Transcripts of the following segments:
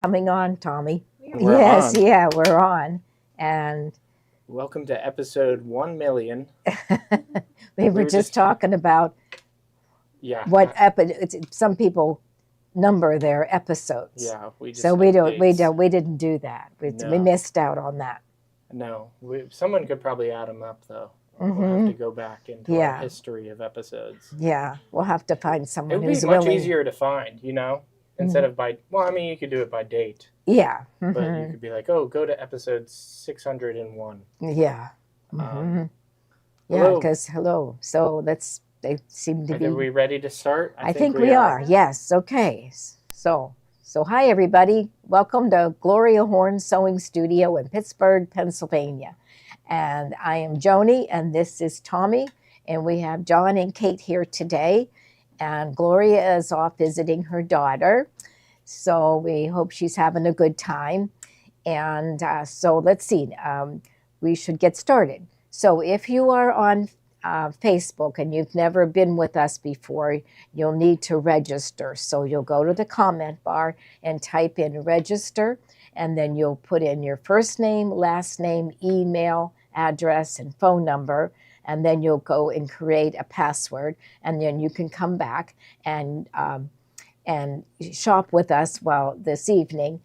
Coming on, Tommy. We're Yes, on. yeah, we're on. And Welcome to episode 1 million. we were just talking about Yeah. some people number their episodes. Yeah, we just So we didn't do that. We No. missed out on that. No. Someone could probably add them up, though. We'll have to go back into our Yeah. history of episodes. Yeah, we'll have to find It someone would be who's much willing. easier to find, instead of by, you could do it by date. Yeah. But you could be like, oh, go to episode 601. Yeah. Hello. Yeah, because So they seem to be. Are we ready to start? I think we are. Yes. Okay. So hi everybody. Welcome to Gloria Horn Sewing Studio in Pittsburgh, Pennsylvania. And I am Joni, and this is Tommy, and we have John and Kate here today. And Gloria is off visiting her daughter, so we hope she's having a good time. And so let's see. We should get started. So if you are on Facebook and you've never been with us before, you'll need to register. So you'll go to the comment bar and type in register, and then you'll put in your first name, last name, email, address, and phone number, and then you'll go and create a password, and then you can come back and shop with us this evening.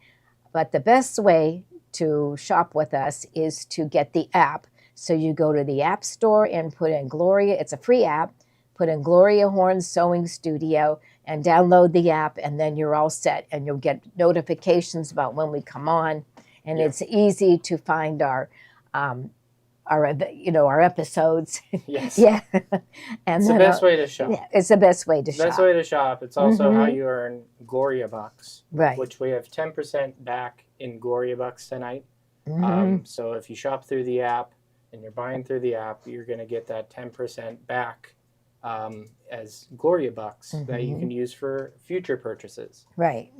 But the best way to shop with us is to get the app. So you go to the App Store and put in Gloria. It's a free app. Put in Gloria Horn Sewing Studio and download the app, and then you're all set. And you'll get notifications about when we come on. And It's easy to find our episodes. Yes. Yeah. And it's the best way to shop. Yeah, it's the best way to shop. Best way to shop. It's also how you earn Gloria Bucks. Right. Which we have 10% back in Gloria Bucks tonight. So if you shop through the app and you're buying through the app, you're going to get that 10% back as Gloria Bucks that you can use for future purchases. Right.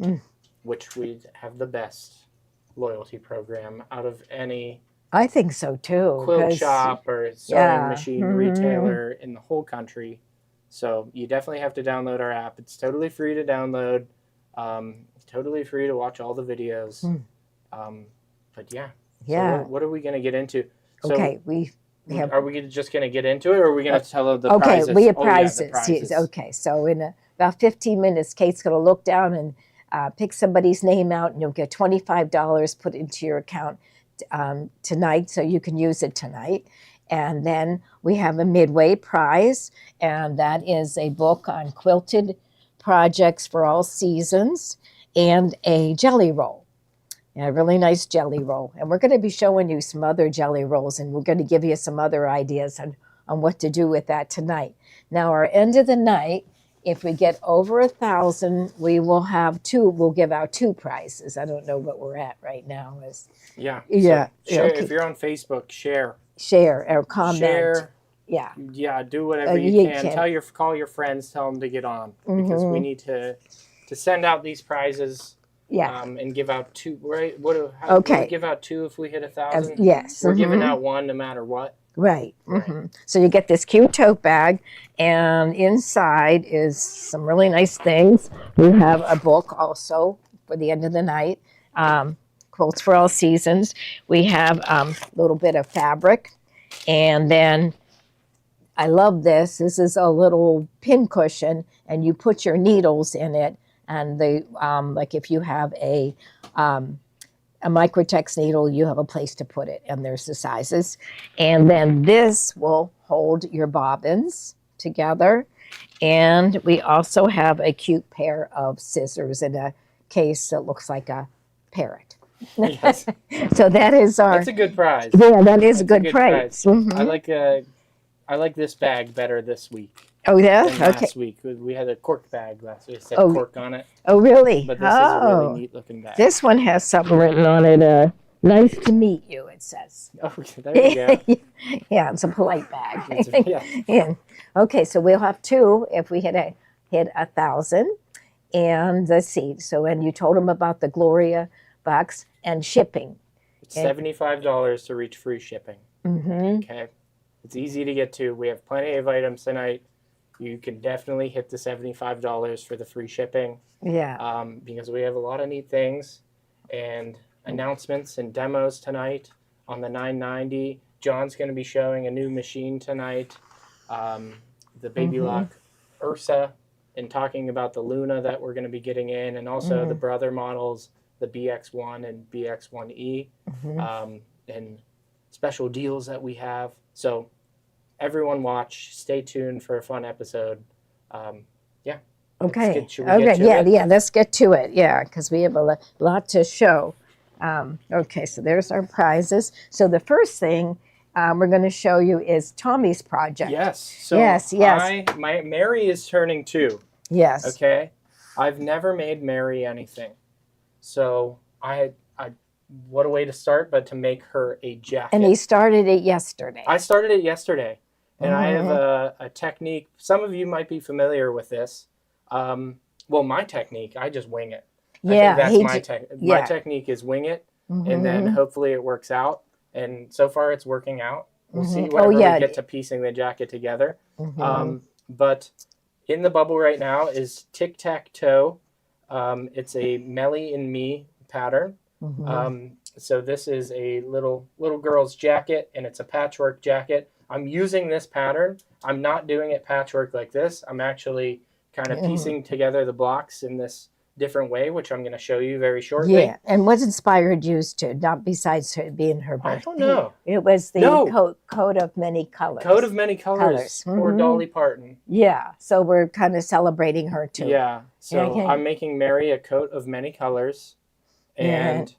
Which we have the best loyalty program out of any I think so too. quilt shop or sewing machine retailer in the whole country. So you definitely have to download our app. It's totally free to download. Totally free to watch all the videos. But yeah. Yeah. So what are we going to get into? So okay, are we just going to get into it, or are we going to tell the prizes? Okay, we have prizes. Yeah, the prizes. Yes, okay, so in about 15 minutes, Kate's going to look down and pick somebody's name out, and you'll get $25 put into your account tonight, so you can use it tonight. And then we have a midway prize, and that is a book on quilted projects for all seasons and a jelly roll. A really nice jelly roll. And we're going to be showing you some other jelly rolls, and we're going to give you some other ideas on what to do with that tonight. Now, our end of the night, if we get over 1,000, we'll give out 2 prizes. I don't know what we're at right now. Yeah. Yeah. So share, okay. If you're on Facebook, share Or comment. Share. Yeah. Yeah, do whatever you can. Call your friends, tell them to get on, because we need to send out these prizes. Yeah. And give out 2, right? Do we give out 2 if we hit 1,000? Yes. We're giving out 1 no matter what. Right. So you get this cute tote bag, and inside is some really nice things. We have a book also for the end of the night, quilts for all seasons. We have a little bit of fabric, and then I love this. This is a little pin cushion, and you put your needles in it. And they, like if you have a Microtex needle, you have a place to put it, and there's the sizes. And then this will hold your bobbins together. And we also have a cute pair of scissors in a case that looks like a parrot. Yes. So that's a good prize. Yeah, that is a good prize. I like this bag better this week. Oh, yeah? Than last week. We had a cork bag last week. It said cork on it. Oh, really? But this is a really neat looking bag. This one has something written on it. Nice to meet you, it says. Oh, there you go. Yeah, it's a polite bag. Yeah. Okay, so we'll have 2 if we hit 1,000. And let's see. So, and you told them about the Gloria box and shipping. It's $75 to reach free shipping. Okay. It's easy to get to. We have plenty of items tonight. You can definitely hit the $75 for the free shipping. Yeah. Because we have a lot of neat things. and announcements and demos tonight on the 990. John's going to be showing a new machine tonight, the Baby Lock Ursa, and talking about the Luna that we're going to be getting in, and also the brother models, the BX1 and BX1E, and special deals that we have. So everyone watch, stay tuned for a fun episode. Yeah. Okay. Should we get to it? Yeah. Let's get to it. Yeah, because we have a lot to show. Okay, so there's our prizes. So the first thing we're going to show you is Tommy's project. Yes. So yes. Mary is turning 2. Yes. Okay. I've never made Mary anything. So what a way to start, but to make her a jacket. And he started it yesterday. I started it yesterday. And I have a technique. Some of you might be familiar with this. Well, my technique, I just wing it. Yeah. I think that's my technique is wing it, and then hopefully it works out. And so far it's working out. We'll see whenever we get to piecing the jacket together. But in the bubble right now is tic-tac-toe. It's a Melly and Me pattern. So this is a little girl's jacket, and it's a patchwork jacket. I'm using this pattern. I'm not doing it patchwork like this. I'm actually kind of piecing together the blocks in this different way, which I'm going to show you very shortly. Yeah, and what inspired you to, not besides her being her birthday? I don't know. It was the coat of many colors. Coat of many colors. Or Dolly Parton. Yeah, so we're kind of celebrating her too. Yeah, so I'm making Mary a coat of many colors, and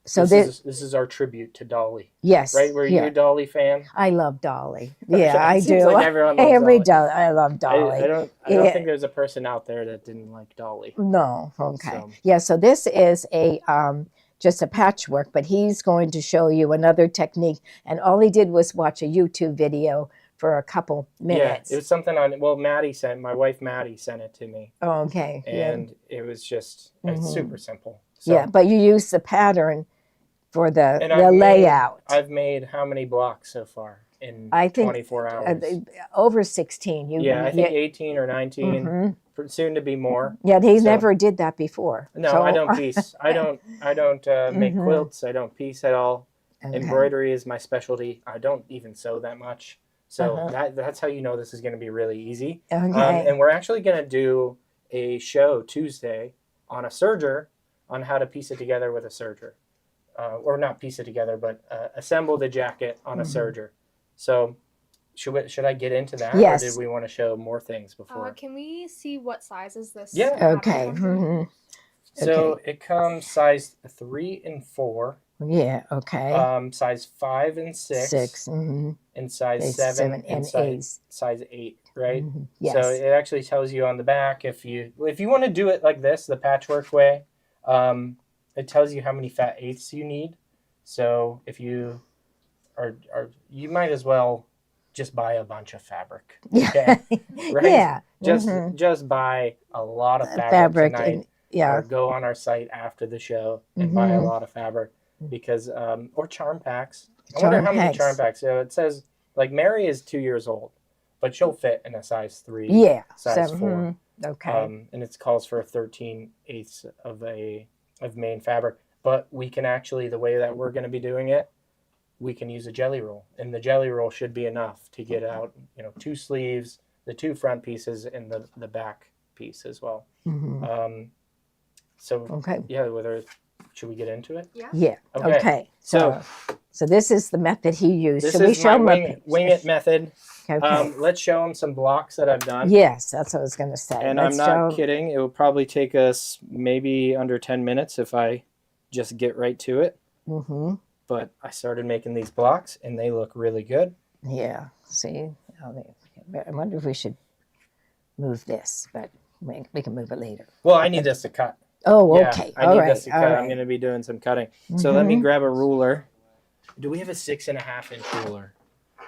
so this is our tribute to Dolly. Yes. Right? Were you a Dolly fan? I love Dolly. Yeah, I do. Like everyone loves Dolly. I love Dolly. I don't think there's a person out there that didn't like Dolly. No. Okay. So this is a just a patchwork, but he's going to show you another technique. And all he did was watch a YouTube video for a couple minutes. Yeah, it was something on. Well, my wife Maddie sent it to me. Oh, okay. And it was just it's super simple. So, but you use the pattern for the layout. I've made how many blocks so far in 24 hours? Over 16. I think 18 or 19. Soon to be more. Yeah, he never did that before. No, I don't piece. I don't make quilts. I don't piece at all. Okay. Embroidery is my specialty. I don't even sew that much. So that's how you know this is going to be really easy. Okay. And we're actually going to do a show Tuesday on a serger on how to piece it together with a serger. Or not piece it together, but assemble the jacket on a serger. So should I get into that? Yes. Or did we want to show more things before? Can we see what size is this? Yeah. Okay. So it comes size 3 and 4. Yeah, okay. Size 5 and 6. And size 7 and 8. Size 8, right? Yes. So it actually tells you on the back if you want to do it like this, the patchwork way, it tells you how many fat eighths you need. So if you you might as well just buy a bunch of fabric. Okay? Right? Yeah. Just buy a lot of fabric tonight. Or go on our site after the show and buy a lot of fabric because or charm packs. I wonder how many charm packs. So it says like Mary is 2 years old, but she'll fit in a size 3. Yeah. Size 4. Okay. And it calls for 13/8 of main fabric. But we can actually, the way that we're going to be doing it, we can use a jelly roll, and the jelly roll should be enough to get out 2 sleeves, the 2 front pieces, and the back piece as well. Should we get into it? Yeah. Okay. So this is the method he used. This Should we is show my wing it method. Okay. Let's show him some blocks that I've done. Yes, that's what I was going to say. And I'm not kidding. It will probably take us maybe under 10 minutes if I just get right to it. But I started making these blocks, and they look really good. Yeah. See? I wonder if we should move this, but we can move it later. Well, I need this to cut. Oh, okay. I need this to cut. I'm going to be doing some cutting. So let me grab a ruler. Do we have a 6.5 inch ruler?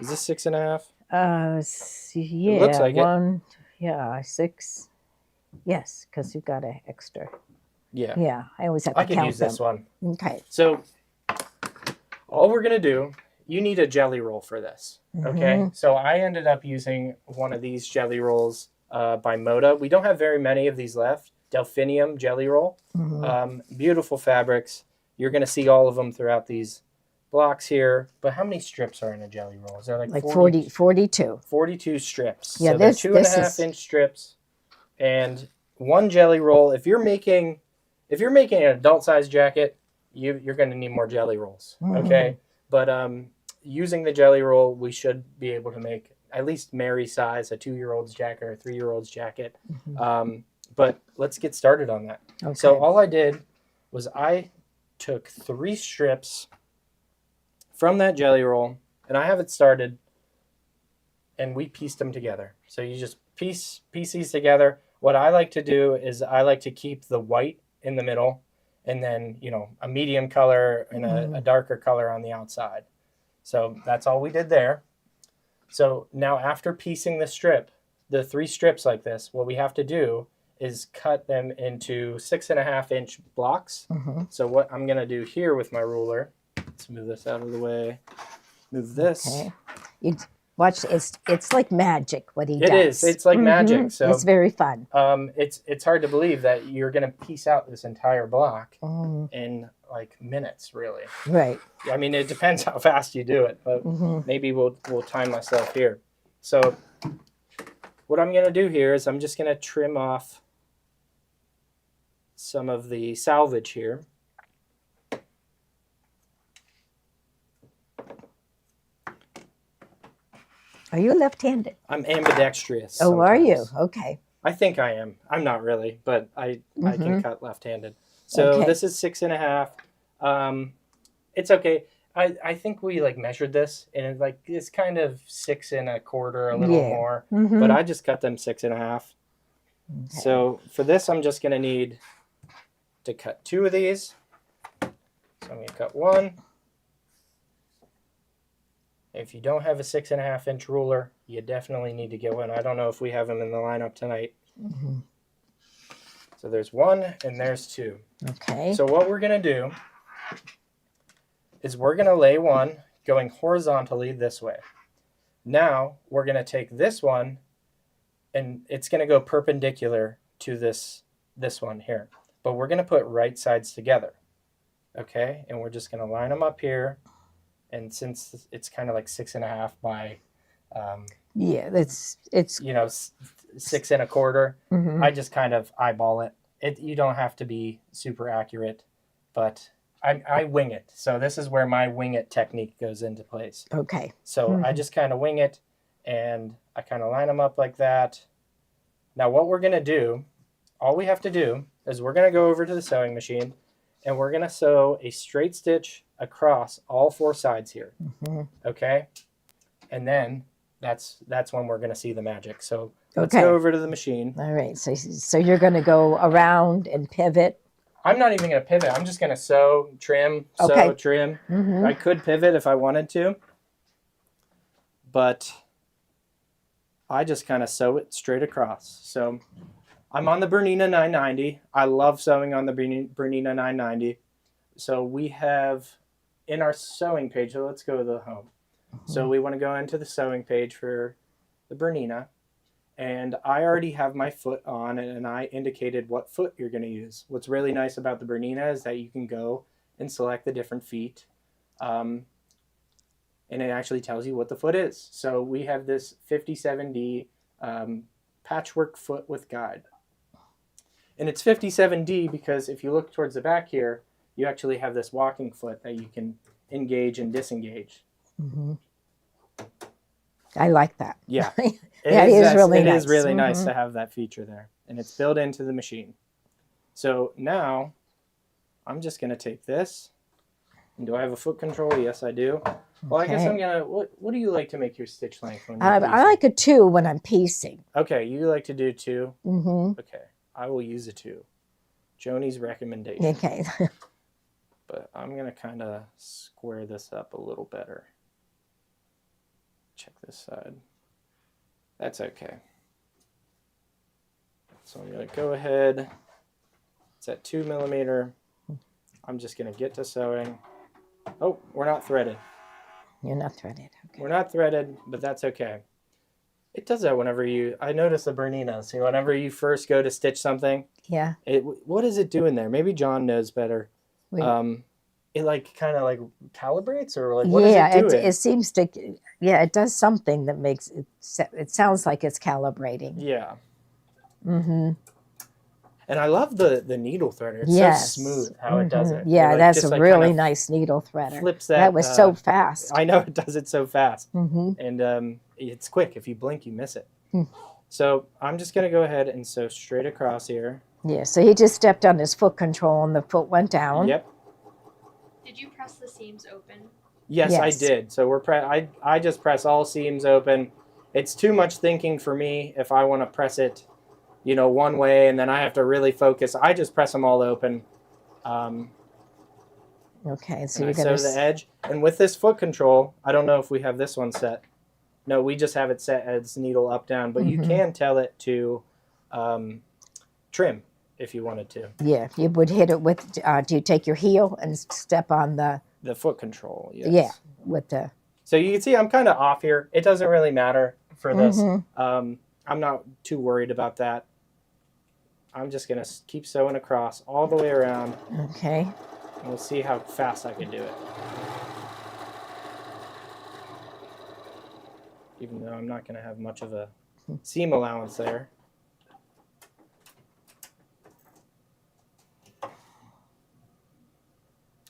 Is this 6.5? Yeah. It looks like it. Yeah, 6. Yes, because you've got an extra. Yeah. Yeah, I always have to count them. I can use this one. Okay. So all we're going to do, you need a jelly roll for this. Okay. So I ended up using one of these jelly rolls by Moda. We don't have very many of these left. delphinium jelly roll. Mm-hmm. Beautiful fabrics. You're going to see all of them throughout these blocks here. But how many strips are in a jelly roll? Is there like 42. 42 strips. Yeah, So they're this 2.5 inch strips. And one jelly roll, if you're making an adult size jacket, you're going to need more jelly rolls. Okay. But using the jelly roll, we should be able to make at least Mary size, a 2-year-old's jacket or a 3-year-old's jacket. But let's get started on that. Okay. So all I did was I took 3 strips from that jelly roll, and I have it started, and we pieced them together. So you just piece these together. What I like to do is I like to keep the white in the middle, and then, you know, a medium color and a darker color on the outside. So that's all we did there. So now after piecing the 3 strips like this, what we have to do is cut them into 6.5 inch blocks. So what I'm going to do here with my ruler, let's move this out of the way, move this. Okay. You watch, it's like magic what he does. It is. It's like magic. So it's very fun. It's hard to believe that you're going to piece out this entire block in like minutes, really. Right. I mean, it depends how fast you do it, but maybe we'll time myself here. So what I'm going to do here is I'm just going to trim off some of the salvage here. Are you left-handed? I'm ambidextrous. Oh, are you? sometimes. Okay. I think I am. I'm not really, but I can cut left-handed. So Okay. this is 6.5. It's okay. I think we like measured this, and it's kind of 6 1/4, a little more. But I just cut them 6.5. Okay. So for this, I'm just gonna need to cut 2 of these. So I'm gonna cut 1. If you don't have a 6.5 inch ruler, you definitely need to get one. I don't know if we have them in the lineup tonight. So there's 1 and there's 2. Okay. So what we're going to do is we're going to lay one going horizontally this way. Now we're going to take this one and it's going to go perpendicular to this one here. But we're going to put right sides together. Okay? And we're just going to line them up here. And since it's kind of like 6.5 by, yeah, it's 6 1/4, I just kind of eyeball it. You don't have to be super accurate, but I wing it. So this is where my wing it technique goes into place. Okay. So I just kind of wing it, and I kind of line them up like that. Now what we're going to do, all we have to do is we're going to go over to the sewing machine, and we're going to sew a straight stitch across all 4 sides here. Okay? And then that's when we're going to see the magic. So let's go over to the machine. All right. So you're going to go around and pivot. I'm not even going to pivot. I'm just going to sew, trim, sew, trim. I could pivot if I wanted to, but I just kind of sew it straight across. So I'm on the Bernina 990. I love sewing on the Bernina 990. So we have in our sewing page, so let's go to the home. So we want to go into the sewing page for the Bernina. And I already have my foot on, and I indicated what foot you're going to use. What's really nice about the Bernina is that you can go and select the different feet. And it actually tells you what the foot is. So we have this 57D patchwork foot with guide. And it's 57D because if you look towards the back here, you actually have this walking foot that you can engage and disengage. I like that. Yeah. That is really nice. It is really nice to have that feature there. And it's built into the machine. So now I'm just going to take this. And do I have a foot control? Yes, I do. Well, I guess I'm going to... What do you like to make your stitch length when you're piecing? I like a 2 when I'm piecing. Okay, you like to do 2? Okay, I will use a 2. Joni's recommendation. Okay. But I'm going to kind of square this up a little better. Check this side. That's okay. So I'm going to go ahead. It's at 2 millimeter. I'm just going to get to sewing. Oh, we're not threaded. You're not threaded. Okay. We're not threaded, but that's okay. It does that whenever I notice the Bernina. See, whenever you first go to stitch something, Yeah. What does it do in there? Maybe John knows better. We, It like kind of like calibrates, or like what yeah, is it doing? it seems to, yeah, it does something that makes it sounds like it's calibrating. Yeah. Mm-hmm. And I love the needle threader. It's Yes. so smooth how it does it. Yeah, It, like, that's just, a like, really kind of nice needle threader. flips That was so fast. I know, it does it so fast. Mm-hmm. And it's quick. If you blink, you miss it. Hmm. So I'm just going to go ahead and sew straight across here. Yeah, so he just stepped on his foot control and the foot went down. Yep. Did you press the seams open? Yes, I Yes. did. So I just press all seams open. It's too much thinking for me if I want to press it, one way, and then I have to really focus. I just press them all open. Okay, so And you're I going sew the edge. And with this foot control, I don't know if we have this one set. No, we just have it set as needle up, down. But you can tell it to trim if you wanted to. Yeah, you would hit it with, do you take your heel and step on the foot control, yes. Yeah, with the... So you can see I'm kind of off here. It doesn't really matter for this. Mm-hmm. I'm not too worried about that. I'm just going to keep sewing across all the way around. Okay. And we'll see how fast I can do it. Even though I'm not going to have much of a seam allowance there.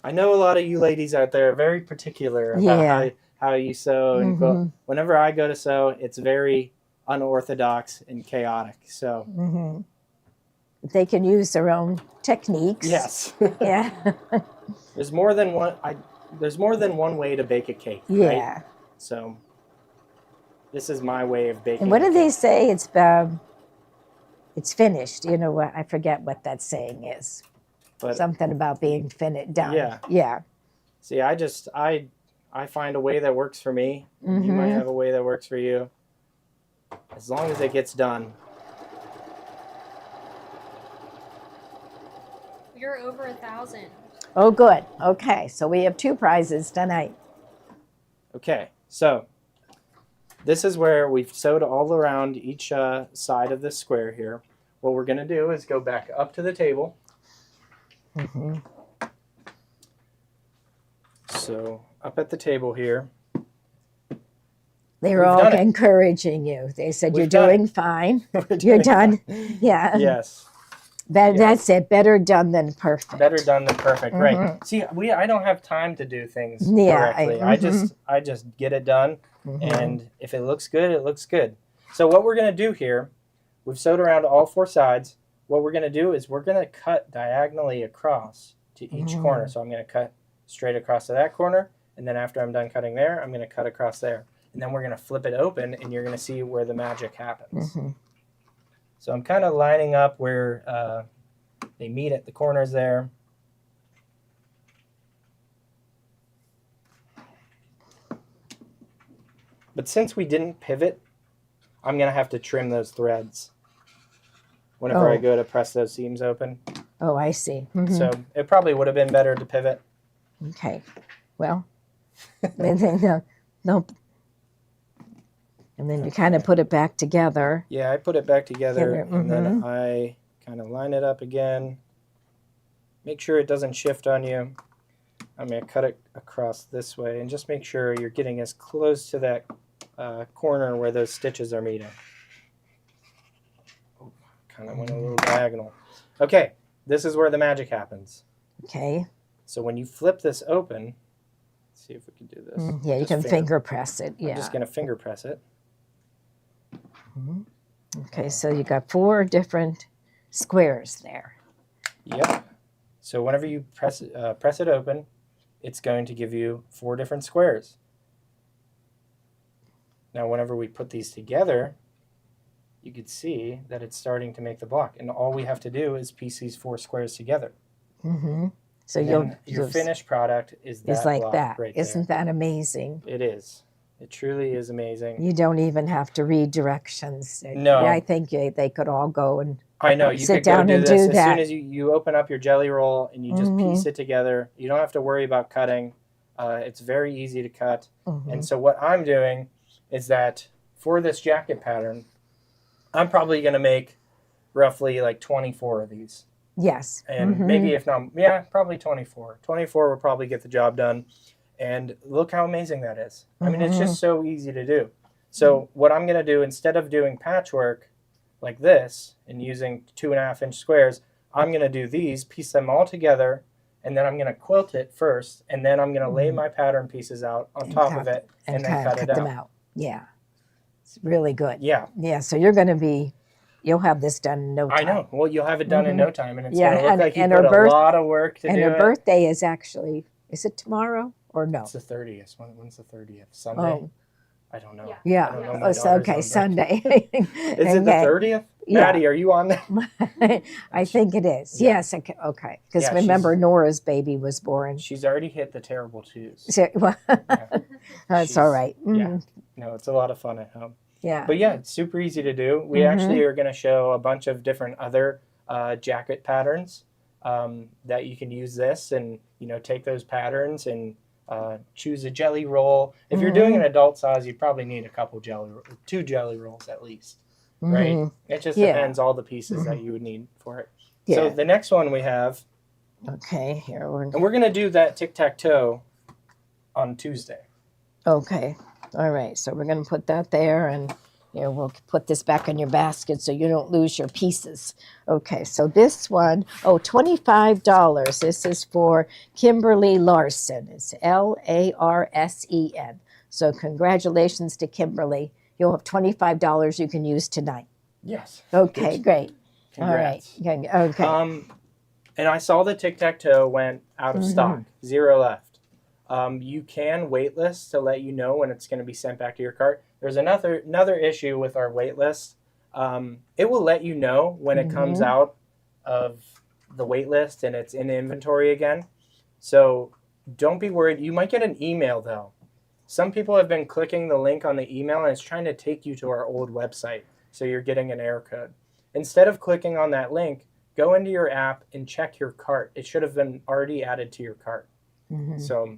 I know a lot of you ladies out there are very particular about how you sew. And whenever I go to sew, it's very unorthodox and chaotic. So they can use their own techniques. Yes. Yeah. There's more than one. There's more than one way to bake a cake. Yeah. Right? So this is my way of baking. And what do they say? It's finished. You know what? I forget what that saying is. But something about being done. Yeah. Yeah. See, I find a way that works for me. You might have a way that works for you. As long as it gets done. You're over 1,000. Oh, good. Okay, so we have 2 prizes tonight. Okay, so this is where we've sewed all around each side of this square here. What we're going to do is go back up to the table. So up at the table here. They were all encouraging you. They said, you're doing fine. You're done. Yeah. Yes. That's it. Better done than perfect. Better done than perfect. Right. See, I don't have time to do things correctly. I just get it done. And if it looks good, it looks good. So what we're going to do here, we've sewed around all 4 sides. What we're going to do is we're going to cut diagonally across to each corner. So I'm going to cut straight across to that corner. And then after I'm done cutting there, I'm going to cut across there. And then we're going to flip it open, and you're going to see where the magic happens. So I'm kind of lining up where they meet at the corners there. But since we didn't pivot, I'm going to have to trim those threads whenever I go to press those seams open. Oh, I see. So it probably would have been better to pivot. Okay. Well, nope. And then you kind of put it back together. Yeah, I put it back together, and then I kind of line it up again. Make sure it doesn't shift on you. I'm going to cut it across this way, and just make sure you're getting as close to that corner where those stitches are meeting. Oh, kind of went a little diagonal. Okay, this is where the magic happens. Okay. So when you flip this open, let's see if we can do this. Yeah, you can finger press it. Yeah. I'm just going to finger press it. Okay, so you got 4 different squares there. Yep. So whenever you press it open, it's going to give you 4 different squares. Now, whenever we put these together, you can see that it's starting to make the block. And all we have to do is piece these 4 squares together. So your finished product is that like block that. right there. Isn't that amazing? It is. It truly is amazing. You don't even have to read directions. No. I think they could all go and I know. You sit could go down do and this do as that. soon as you open up your jelly roll and you just piece it together. You don't have to worry about cutting. It's very easy to cut. And so what I'm doing is that for this jacket pattern, I'm probably going to make roughly like 24 of these. Yes. And maybe if not, yeah, probably 24. 24 will probably get the job done. And look how amazing that is. I mean, it's just so easy to do. So what I'm going to do, instead of doing patchwork like this and using 2.5-inch squares, I'm going to do these, piece them all together, and then I'm going to quilt it first, and then I'm going to lay my pattern pieces out on top of it, and then cut it them out. out. Yeah. It's really good. Yeah. Yeah, so you'll have this done in no time. I know. Well, you'll have it done in no time, and it's Yeah, going to look like you and put her a lot of work to do it. And her birthday is actually, is it tomorrow or no? It's the 30th. When's the 30th? Sunday? Oh. I don't know. Yeah. I don't know Oh, so, okay, Sunday. Is it the 30th? Yeah. Maddie, are you on there? I think it is. Yeah. Yes. Okay. Because Yeah, remember, Nora's baby was born. She's already hit the terrible twos. So, that's all right. Yeah. No, it's a lot of fun at home. Yeah. But yeah, it's super easy to do. We actually are going to show a bunch of different other jacket patterns that you can use this and, take those patterns and choose a jelly roll. If you're doing an adult size, you probably need two jelly rolls at least, right? It just depends all the pieces that you would need for it. Yeah. So the next one we have. Okay, here and we're going to do that tic-tac-toe on Tuesday. Okay. All right. So we're going to put that there, and we'll put this back in your basket so you don't lose your pieces. Okay. So this one, $25. This is for Kimberly Larson. It's Larsen. So congratulations to Kimberly. You'll have $25 you can use tonight. Yes. Okay. Great. Congrats. All right. Okay. And I saw the tic-tac-toe went out of stock. 0 left. You can waitlist to let you know when it's going to be sent back to your cart. There's another issue with our waitlist. It will let you know when it comes out of the waitlist and it's in inventory again. So don't be worried. You might get an email though. Some people have been clicking the link on the email and it's trying to take you to our old website. So you're getting an error code. Instead of clicking on that link, go into your app and check your cart. It should have been already added to your cart. So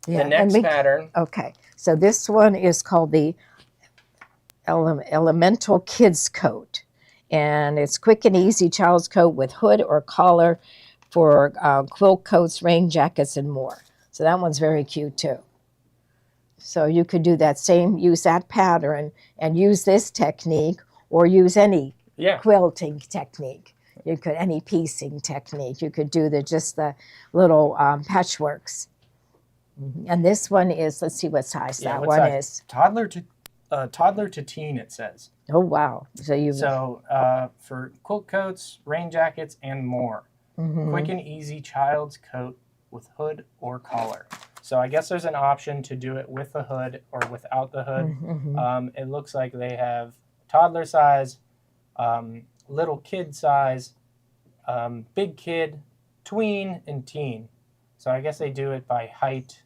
the next pattern. Okay. So this one is called the Elemental Kids Coat. And it's quick and easy child's coat with hood or collar for quilt coats, rain jackets, and more. So that one's very cute too. So you could do use that pattern and use this technique or use any quilting technique. You could, any piecing technique. You could do just the little patchworks. And this one is, let's see what size that one is. Toddler to teen, it says. Oh, wow. So for quilt coats, rain jackets, and more. Quick and easy child's coat with hood or collar. So I guess there's an option to do it with the hood or without the hood. It looks like they have toddler size, little kid size, big kid, tween, and teen. So I guess they do it by height.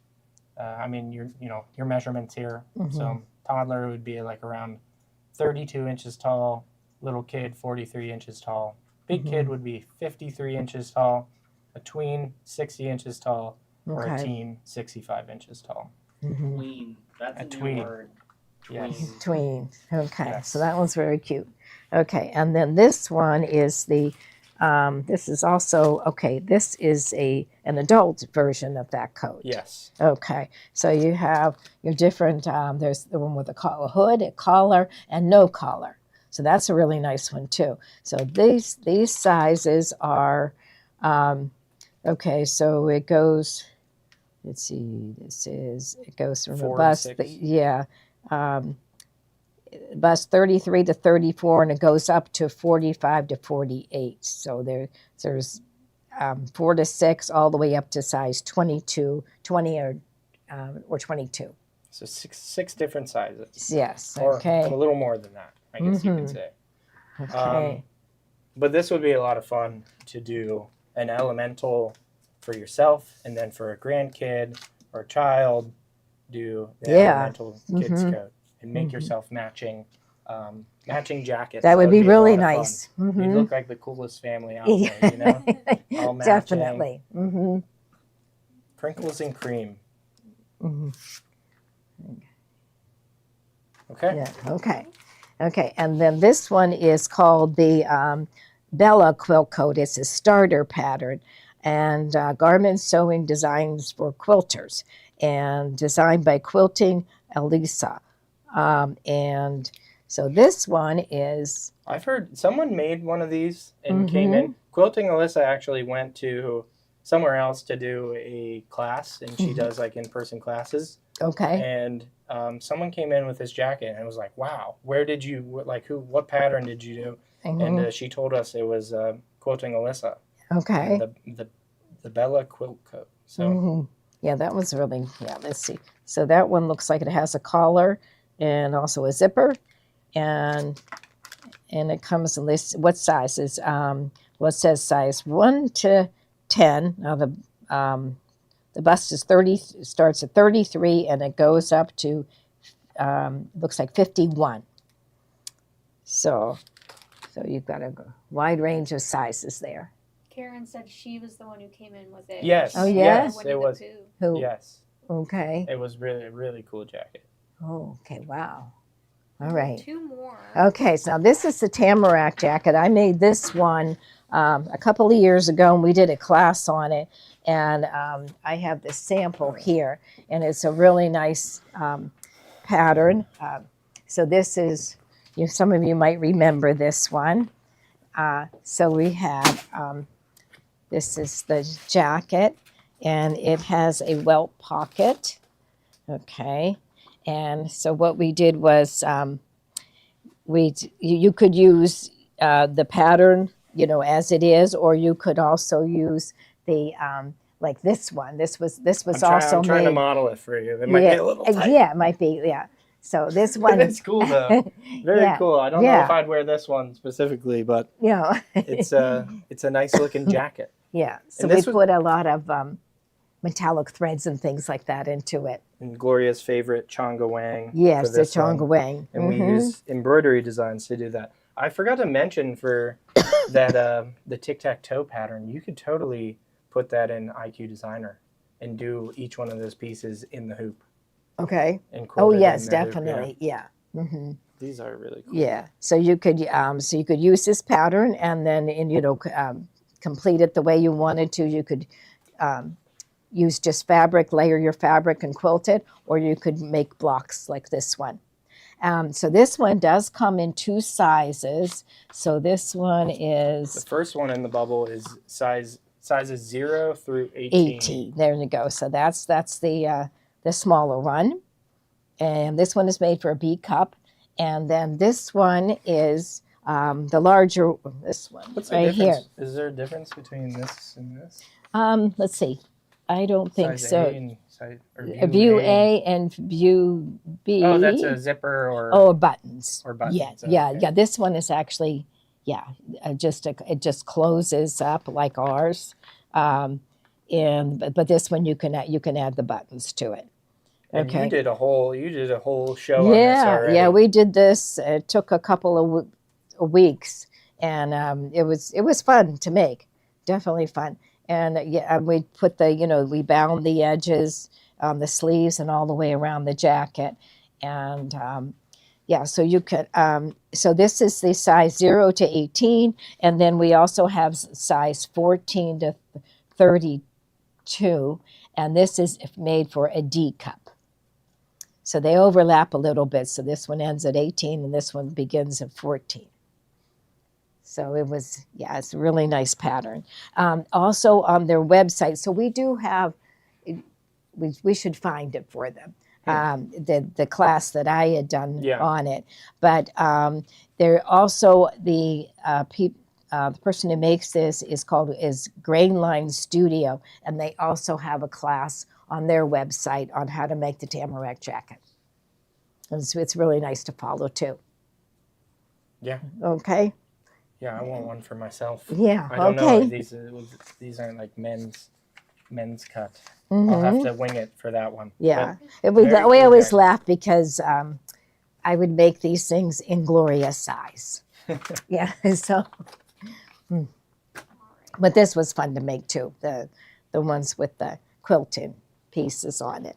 Your measurements here. So toddler would be like around 32 inches tall, little kid 43 inches tall. Big kid would be 53 inches tall, a tween 60 inches tall, or a teen 65 inches tall. Tween. That's a new word. Yes. Tween. Okay. Yes. So that one's very cute. Okay. And then this one is this is also, this is an adult version of that coat. Yes. Okay. So you have your different, there's the one with a hood, a collar, and no collar. So that's a really nice one too. So these sizes are, so it goes, let's see, it goes from a bust, bust 33 to 34, and it goes up to 45 to 48. So there's 4 to 6 all the way up to size 20 or 22. So six different sizes. Yes. Or Okay. a little more than that, I guess you could say. Okay. But this would be a lot of fun to do an elemental for yourself, and then for a grandkid or a child, do the elemental kids coat and make yourself matching jackets. That would be a really lot of nice. fun. You'd look like the coolest family out there, all matching. Definitely. Crinkles and cream. Okay. Yeah, okay. Okay, and then this one is called the Bella Quilt Coat. It's a starter pattern and garment sewing designs for quilters and designed by Quilting Elisa. And so this one is... I've heard someone made one of these and came in. Quilting Alyssa actually went to somewhere else to do a class, and she does like in-person classes. Okay. And someone came in with this jacket and it was like, wow, where did you, what pattern did you do? And she told us it was Quilting Alyssa. Okay. And the Bella Quilt Coat. So yeah, that was really, let's see. So that one looks like it has a collar and also a zipper. And it comes in this, what sizes? Well, it says size 1 to 10. Now the bust is 30, starts at 33 and it goes up to, looks like 51. So you've got a wide range of sizes there. Karen said she was the one who came in with it. yes, Oh, yeah? yes, Winnie it the was. Pooh. Who? Yes, Okay. it was really, really cool jacket. Oh, okay. Wow. All right. 2 more. Okay, so now this is the Tamarack jacket. I made this one a couple of years ago, and we did a class on it. And I have the sample here, and it's a really nice pattern. So this is, some of you might remember this one. So we have, this is the jacket, and it has a welt pocket. Okay, and so what we did was, you could use the pattern, as it is, or you could also use the like this one. This was also I'm trying to made. model it for you. It might be a little tight. Yeah, it might be. Yeah. So this one. It's cool though. Very Yeah, cool. I don't know if I'd wear this one specifically, but it's a nice looking jacket. Yeah. So And we this was- put a lot of metallic threads and things like that into it. And Gloria's favorite Chonga Wang. Yes, for the this one. Chonga Wang. And we use embroidery designs to do that. I forgot to mention for that the tic-tac-toe pattern, you could totally put that in IQ Designer and do each one of those pieces in the hoop. Okay. And Oh quilt it yes, in the hoop, definitely. Yeah. Mm-hmm. These are really cool. Yeah. So you could use this pattern and then complete it the way you wanted to. You could use just fabric, layer your fabric and quilt it, or you could make blocks like this one. So this one does come in 2 sizes. So this one is The first one in the bubble is sizes 0 through 18. There you go. So that's the smaller one, and this one is made for a B cup, and then this one is the larger. This one What's the right here. difference? Is there a difference between this and this? Let's see. I don't think Size so. A and size, or View A and view B. Oh, that's a zipper or Oh, buttons. or buttons. Yeah, Oh, yeah, okay. yeah. This one is actually, it just closes up like ours. But this one you can add the buttons to it. And Okay. you did a whole show on this already. Yeah, we did this. It took a couple of weeks, and it was fun to make. Definitely fun. And we put we bound the edges on the sleeves and all the way around the jacket, and so you could. So this is the size 0 to 18, and then we also have size 14 to 32, and this is made for a D cup. So they overlap a little bit. So this one ends at 18 and this one begins at 14. So it's a really nice pattern. Also on their website, so we do have, we should find it for them. The class that I had done on it. But they're also the person who makes this is Grain Line Studio, and they also have a class on their website on how to make the Tamarack jacket. And it's really nice to follow too. Yeah. Okay. Yeah, I want one for myself. Yeah. I don't okay. know. These aren't like men's cut. I'll have to wing it for that one. Yeah. But We very cool always jacket. laugh because I would make these things in Gloria size. Yeah. So. But this was fun to make too. The ones with the quilting pieces on it.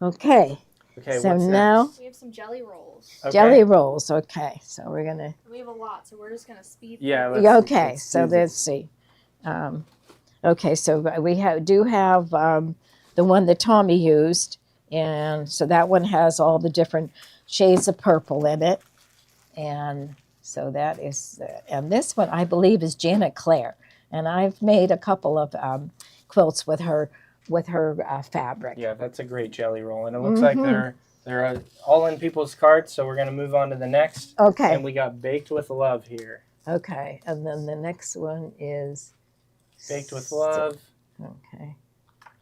Okay. Okay, So what's now- next? We have some jelly rolls. Okay. Jelly rolls. Okay, so we're gonna. We have a lot, so we're just gonna speed. Yeah, through. let's- Okay, so do let's see. Okay, so we do have the one that Tommy used, and so that one has all the different shades of purple in it, and so that is. And this one I believe is Janet Claire, and I've made a couple of quilts with her fabric. Yeah, that's a great jelly roll, and it looks like they're all in people's carts. So we're gonna move on to the next. Okay. And we got Baked with Love here. Okay, and then the next one is Baked with Love Okay.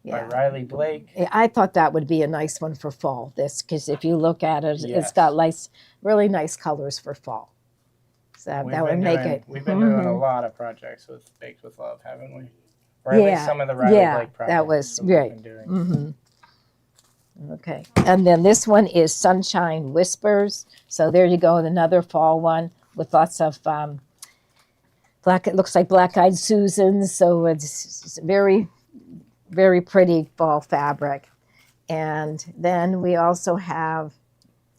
by Riley Blake. Yeah, I thought that would be a nice one for fall. This, because if you look at it, Yes. it's got really nice colors for fall. So that would make it. We've been doing a lot of projects with Baked with Love, haven't we? Or at least some of the Riley Blake projects. that was we've right. been doing. Mm-hmm. Okay, and then this one is Sunshine Whispers. So there you go, another fall one with lots of black. It looks like black-eyed Susans. So it's very, very pretty fall fabric. And then we also have.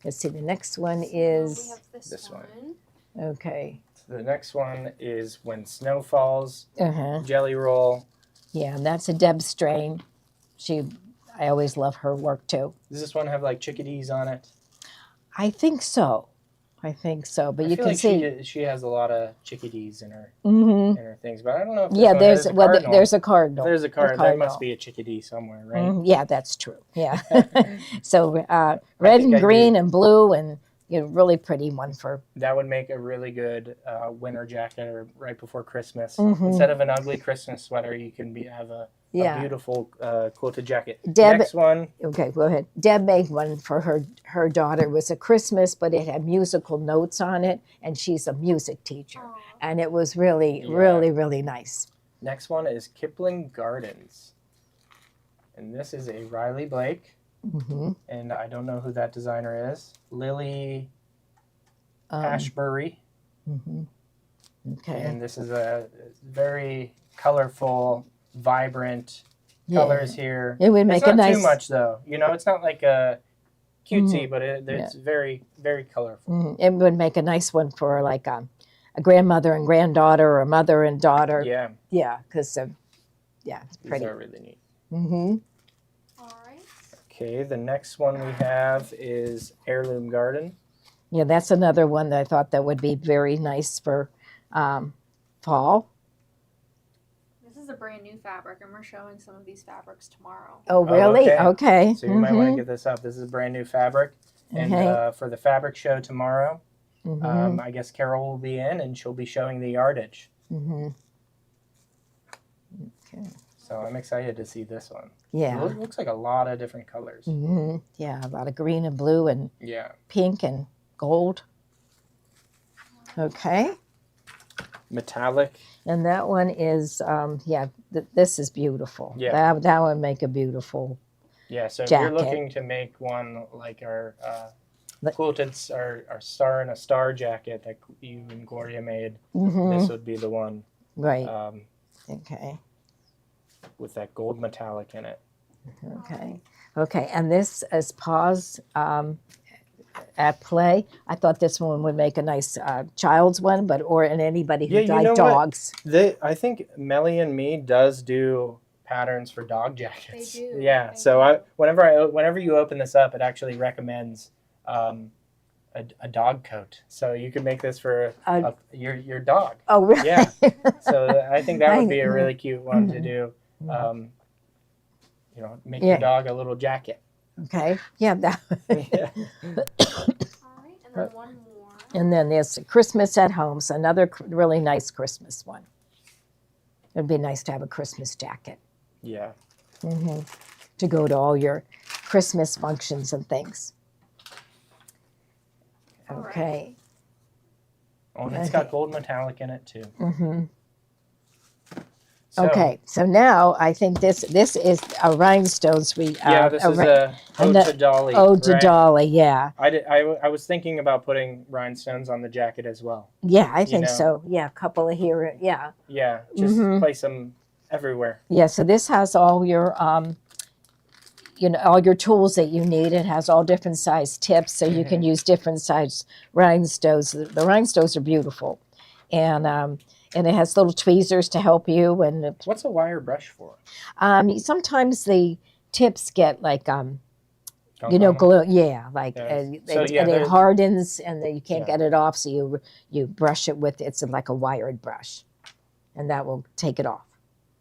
Let's see. The next one We is have This one. okay. The next one is When Snow Falls, Uh-huh. Jelly Roll. Yeah, and that's a Deb Strain. I always love her work too. Does this one have like chickadees on it? I think so. But I you feel can like see. she has a lot of chickadees in her Mm-hmm. things, but I don't know if this Yeah, one has a cardinal. there's a cardinal. If there's a card, there cardinal. must be a chickadee somewhere, right? Mhm, yeah, that's true. Yeah. So red think and I green do. and blue and really pretty one for. That would make a really good winter jacket or right before Christmas. Mhm. Instead of an ugly Christmas sweater, you can have a beautiful quilted jacket. Deb- Next one. Okay, go ahead. Deb made one for her daughter. It was a Christmas, but it had musical notes on it, and she's a music teacher, Aw. and it was really, Yeah. really, really nice. Next one is Kipling Gardens. And this is a Riley Blake. Mm-hmm. And I don't know who that designer is. Lily Um, Ashbury. mhm. Okay. And this is a very colorful, vibrant Yeah. colors here. It would make It's not a nice. too much though. It's not like a cutesy, but it's very, very colorful. It would make a nice one for like a grandmother and granddaughter, or a mother and daughter. Yeah, Yeah, because it's these pretty. are really neat. Mm-hmm. All right. Okay, the next one we have is Heirloom Garden. Yeah, that's another one that I thought that would be very nice for fall. This is a brand new fabric, and we're showing some of these fabrics tomorrow. Oh, really? okay. Okay. So you might want to Mhm. get this up. This is brand new fabric. And Okay. for the fabric show tomorrow, Mhm. I guess Carol will be in and she'll be showing the yardage. Mhm. Okay. So I'm excited to see this one. Yeah. It looks like a lot of different colors. Hmm. Yeah, a lot of green and blue and Yeah. pink and gold. Okay. Metallic. And that one is, this is beautiful. Yeah. That would make a beautiful. Yeah, so if Jacket. you're looking to make one like our Like- quilted, our Star in a Star jacket that you and Gloria made, Mhm. this would be the one Right. with Okay. that gold metallic in it. Okay. Okay. And this is Paws at Play. I thought this one would make a nice child's one, and anybody who Yeah, you know like what? dogs. I think Melly and Me does do patterns for dog jackets. They do, Yeah. they So do. whenever you open this up, it actually recommends a dog coat. So you could make this for your dog. Oh, really? Yeah. So I think that would be a really cute one to Mhm. do. Make Yeah. your dog a little jacket. Okay. Yeah. That. Yeah. All right, and then one more. And then there's Christmas at Home, so another really nice Christmas one. It'd be nice to have a Christmas jacket Yeah. to go to all your Christmas functions and things. All right. Okay. Oh, and it's got gold metallic in it too. Mm-hmm. So, Okay. So now I think this is a rhinestones. Yeah, this is a Ode and to Dolly. Ode to right? Dolly. Yeah. I was thinking about putting rhinestones on the jacket as well. Yeah, I think know. so. Yeah, a couple of here. Yeah. Yeah, just Mhm. place them everywhere. Yeah. So this has all your all your tools that you need. It has all different size tips, so you can use different size rhinestones. The rhinestones are beautiful, and it has little tweezers to help you. And What's a wire brush for? sometimes the tips get like Gunk glue. Yeah, like Yeah. So, yeah, and it there- hardens, and then you can't Yeah. get it off. So you brush it with it's like a wired brush, and that will take it off.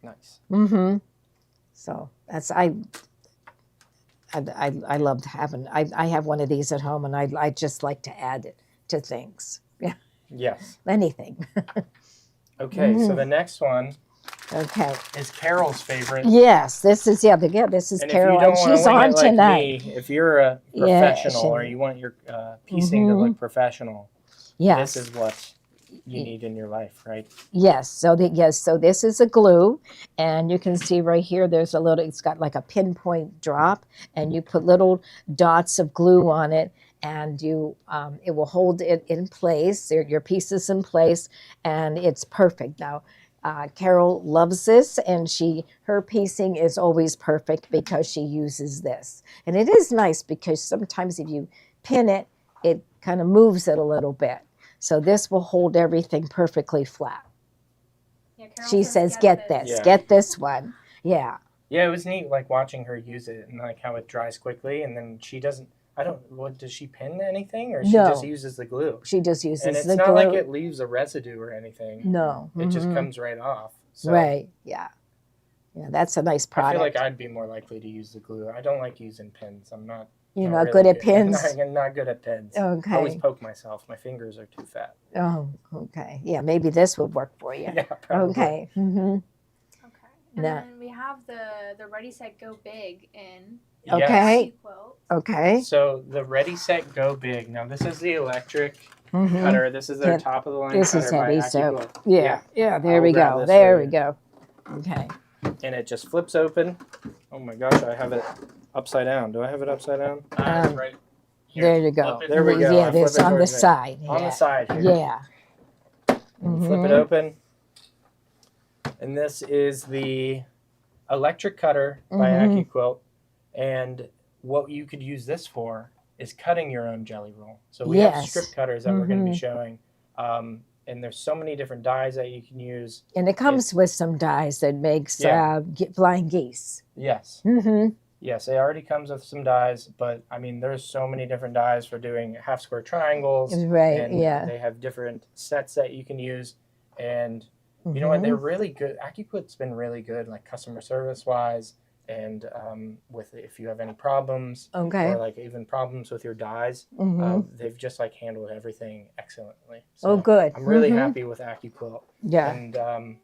Nice. Mm-hmm. So that's I loved having. I have one of these at home, and I just like to add it to things. Yeah, Yes. anything. Okay, so the next one Okay. is Carol's favorite. Yes, this is this is And Carol, if you and don't want she's to wing on it like tonight. me, if you're a Yeah, professional or she- you want your piecing to look professional, Yes. this is what you need in your life, right? Yes. So this is a glue, and you can see right here. There's a little. It's got like a pinpoint drop, and you put little dots of glue on it, and it will hold it in place. Your pieces in place, and it's perfect. Now, Carol loves this, and her piecing is always perfect because she uses this, and it is nice because sometimes if you pin it, it kind of moves it a little bit. So this will hold everything perfectly flat. Yeah, Carol She says, get this, Yeah. get this one. Yeah. Yeah, it was neat, like watching her use it and like how it dries quickly, and then she doesn't. Does she pin anything, or she No. just uses the glue? She just uses And it's the not glue. like it leaves a residue or anything. No. It just Mhm. comes right off. So Right. Yeah. Yeah, that's a nice I product. feel like I'd be more likely to use the glue. I don't like using pins. I'm not. You're not not good really at pins? I'm not good at pins. I always Okay. poke myself. My fingers are too fat. Oh, okay. Yeah, maybe this would work for you. Yeah, probably. Okay. Mm-hmm. Okay. And No. then we have the Ready Set Go Big in Yes. Okay. quilt. Okay. So the Ready Set Go Big. Now this is the electric Mm-hmm. cutter. This is their Yeah. top of the line This cutter is by heavy, so AccuQuilt. yeah. There I'll we grab go. this There for we you. go. Okay. And it just flips open. Oh my gosh, I have it upside down. Do I have it upside down? Um, Right. There you go. Flip it There we go. Yeah, I this flip it on the towards me. side. On Yeah. the side here. Yeah. And flip it Mhm. open. And this is the electric cutter by Mhm. AccuQuilt. And what you could use this for is cutting your own jelly roll. So we have Yes. strip cutters that we're going to be Mhm. showing. And there's so many different dies that you can use. And it comes with some dyes that makes Yeah. flying geese. Yes. Mm-hmm. Yes, it already comes with some dies, but I mean, there's so many different dies for doing half square triangles. Right. And Yeah. they have different sets that you can use. And you know what? They're really good. AccuQuilt's been really good, like customer service wise, and with if you have any problems Okay. or like even problems with your dies, Mm-hmm. they've just like handled everything excellently. Oh, So good. I'm really Mhm. happy with AccuQuilt, Yeah. and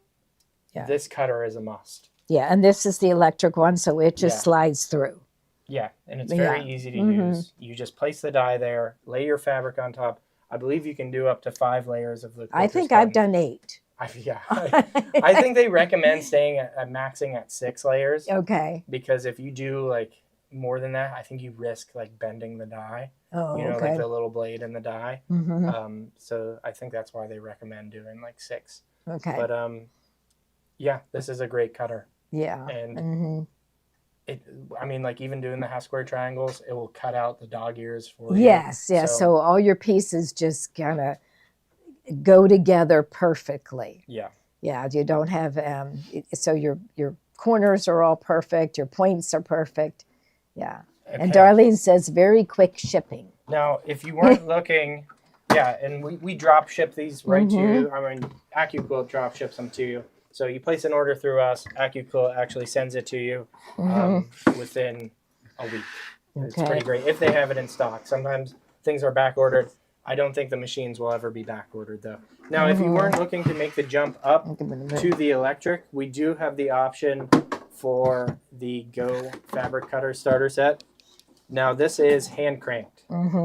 Yeah. this cutter is a must. Yeah. And this is the electric one, so it just Yeah. slides through. Yeah, and it's very Yeah. easy to Mhm. use. You just place the die there, lay your fabric on top. I believe you can do up to 5 layers of the. I quilter's think I've cotton. done 8. I think they recommend staying at maxing at 6 layers Okay. because if you do like more than that, I think you risk like bending the die. Oh, You know, okay. like the little blade in the die. Mm-hmm. So I think that's why they recommend doing like 6. Okay. But yeah, this is a great cutter, Yeah. and Mm-hmm. I mean, like even doing the half square triangles, it will cut out the dog ears for you. Yes. Yeah. So all your pieces just kind of go together perfectly. Yeah. Yeah. You don't have so your corners are all perfect. Your points are perfect. Yeah. And Okay. Darlene says very quick shipping. Now, if you weren't looking, yeah, and we drop ship these right to Mm-hmm. you. I mean, AccuQuilt drop ships them to you. So you place an order through us, AccuQuilt actually sends it to you within a week. It's Okay. pretty great if they have it in stock. Sometimes things are back ordered. I don't think the machines will ever be back ordered though. Now, if you weren't looking to make the jump up to the electric, we do have the option for the Go fabric cutter starter set. Now, this is hand cranked.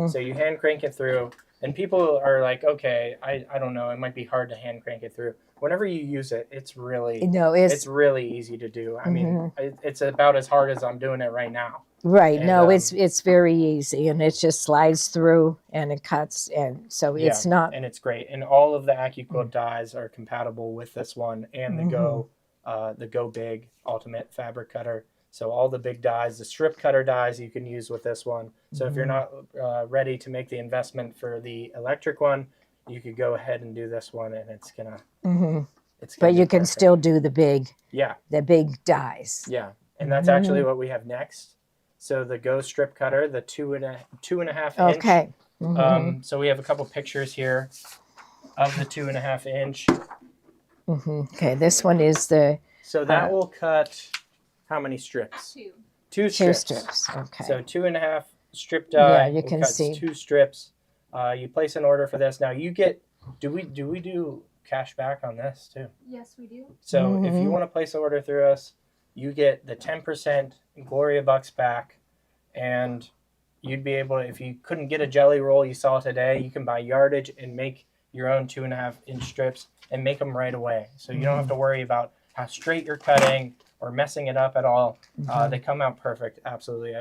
So you hand crank it through, and people are like, okay, I don't know, it might be hard to hand crank it through. Whenever you use it, it's really No, it's really easy to do. I mean, it's about as hard as I'm doing it right now. right. And, No, it's very easy, and it just slides through and it cuts, and so Yeah, it's not. and it's great. And all of the AccuQuilt dies are compatible with this one and the Go Big Ultimate Fabric Cutter. So all the big dies, the strip cutter dies you can use with this one. So if you're not ready to make the investment for the electric one, you could go ahead and do this one, and it's gonna. It's gonna But be you can perfect. still do the big Yeah. the big dies. Yeah, and that's actually what we have next. So the Go strip cutter, the 2.5 inch. Okay. So we have a couple pictures here of the 2.5 inch. Okay, this one is the So that will cut how many strips? Two. Two two strips. strips. Okay. So 2.5 strip die. Yeah, you can cuts see. 2 strips. You place an order for this. Now you get. Do we do cash back on this too? Yes, we do. So if you want to place an order through us, you get the 10% Gloria bucks back, and you'd be able to, if you couldn't get a jelly roll you saw today, you can buy yardage and make your own 2.5 inch strips and make them right away. So you don't have to worry about how straight you're cutting or messing it up at all. They come out perfect, absolutely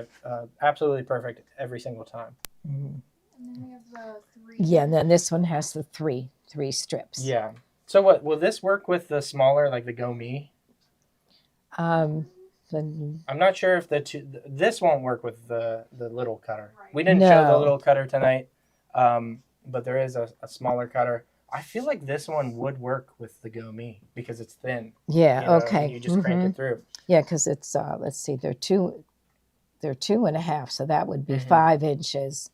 perfect every single time. And then we have the 3. Yeah, and then this one has the three strips. Yeah. So what will this work with the smaller, like the Go Me? Then, I'm not sure if this won't work with the little cutter. Right. We didn't show the little cutter tonight, but there is a smaller cutter. I feel like this one would work with the Go Me because it's thin. yeah. You know, Okay. and you just crank it through. Yeah, because it's let's see, they're 2.5, so that would be 5 inches.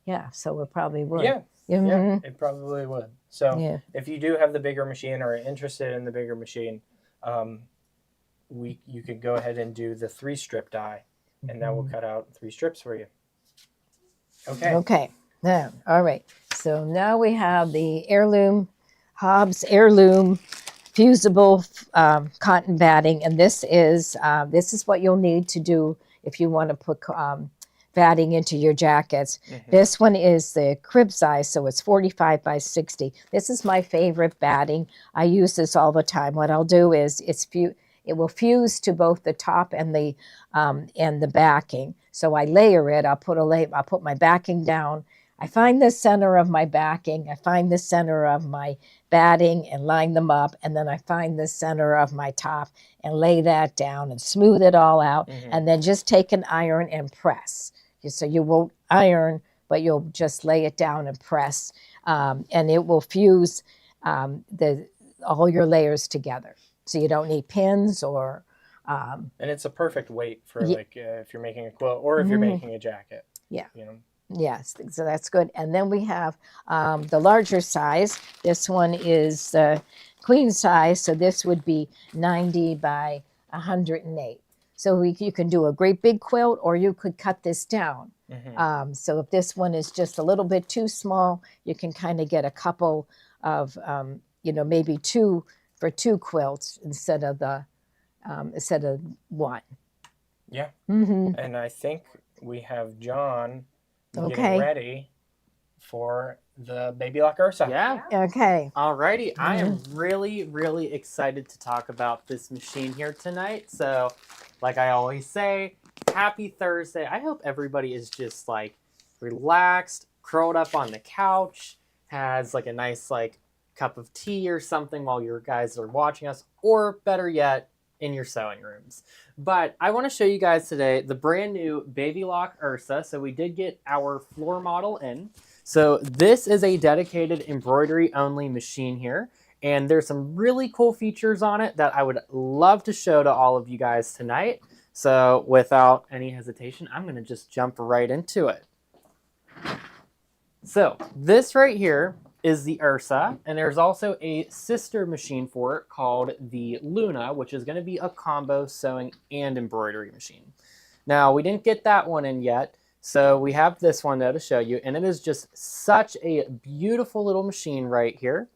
Yeah, so it probably would. Yeah. Yeah, it probably would. So if you do have the bigger machine or are interested in the bigger machine, you could go ahead and do the 3 strip die, and that will cut out 3 strips for you. Okay. Okay. Now, all right. So now we have the Hobbs heirloom fusible cotton batting, and this is what you'll need to do if you want to put batting into your jackets. This one is the crib size, so it's 45 by 60. This is my favorite batting. I use this all the time. What I'll do is it will fuse to both the top and the backing. So I layer it. I'll put my backing down. I find the center of my backing. I find the center of my batting and line them up, and then I find the center of my top and lay that down and smooth it all out, and then just take an iron and press. So you won't iron, but you'll just lay it down and press, and it will fuse all your layers together. So you don't need pins or. And it's a perfect weight for if you're making a quilt or if you're making a jacket. Yeah. You know. Yes, so that's good. And then we have the larger size. This one is the queen size, so this would be 90 by 108. So you can do a great big quilt, or you could cut this down. So if this one is just a little bit too small, you can kind of get a couple of, maybe 2 for 2 quilts instead of one. Yeah. And I think we have John getting ready for the Baby Lock Ursa. Yeah. Okay. Alrighty. I am really, really excited to talk about this machine here tonight. So, like I always say, happy Thursday. I hope everybody is just like relaxed, curled up on the couch, has like a nice like cup of tea or something while your guys are watching us, or better yet, in your sewing rooms. But I want to show you guys today the brand new Baby Lock Ursa. So we did get our floor model in. So this is a dedicated embroidery only machine here. And there's some really cool features on it that I would love to show to all of you guys tonight. So without any hesitation, I'm going to just jump right into it. So this right here is the Ursa, and there's also a sister machine for it called the Luna, which is going to be a combo sewing and embroidery machine. Now, we didn't get that one in yet, so we have this one though to show you, and it is just such a beautiful little machine right here.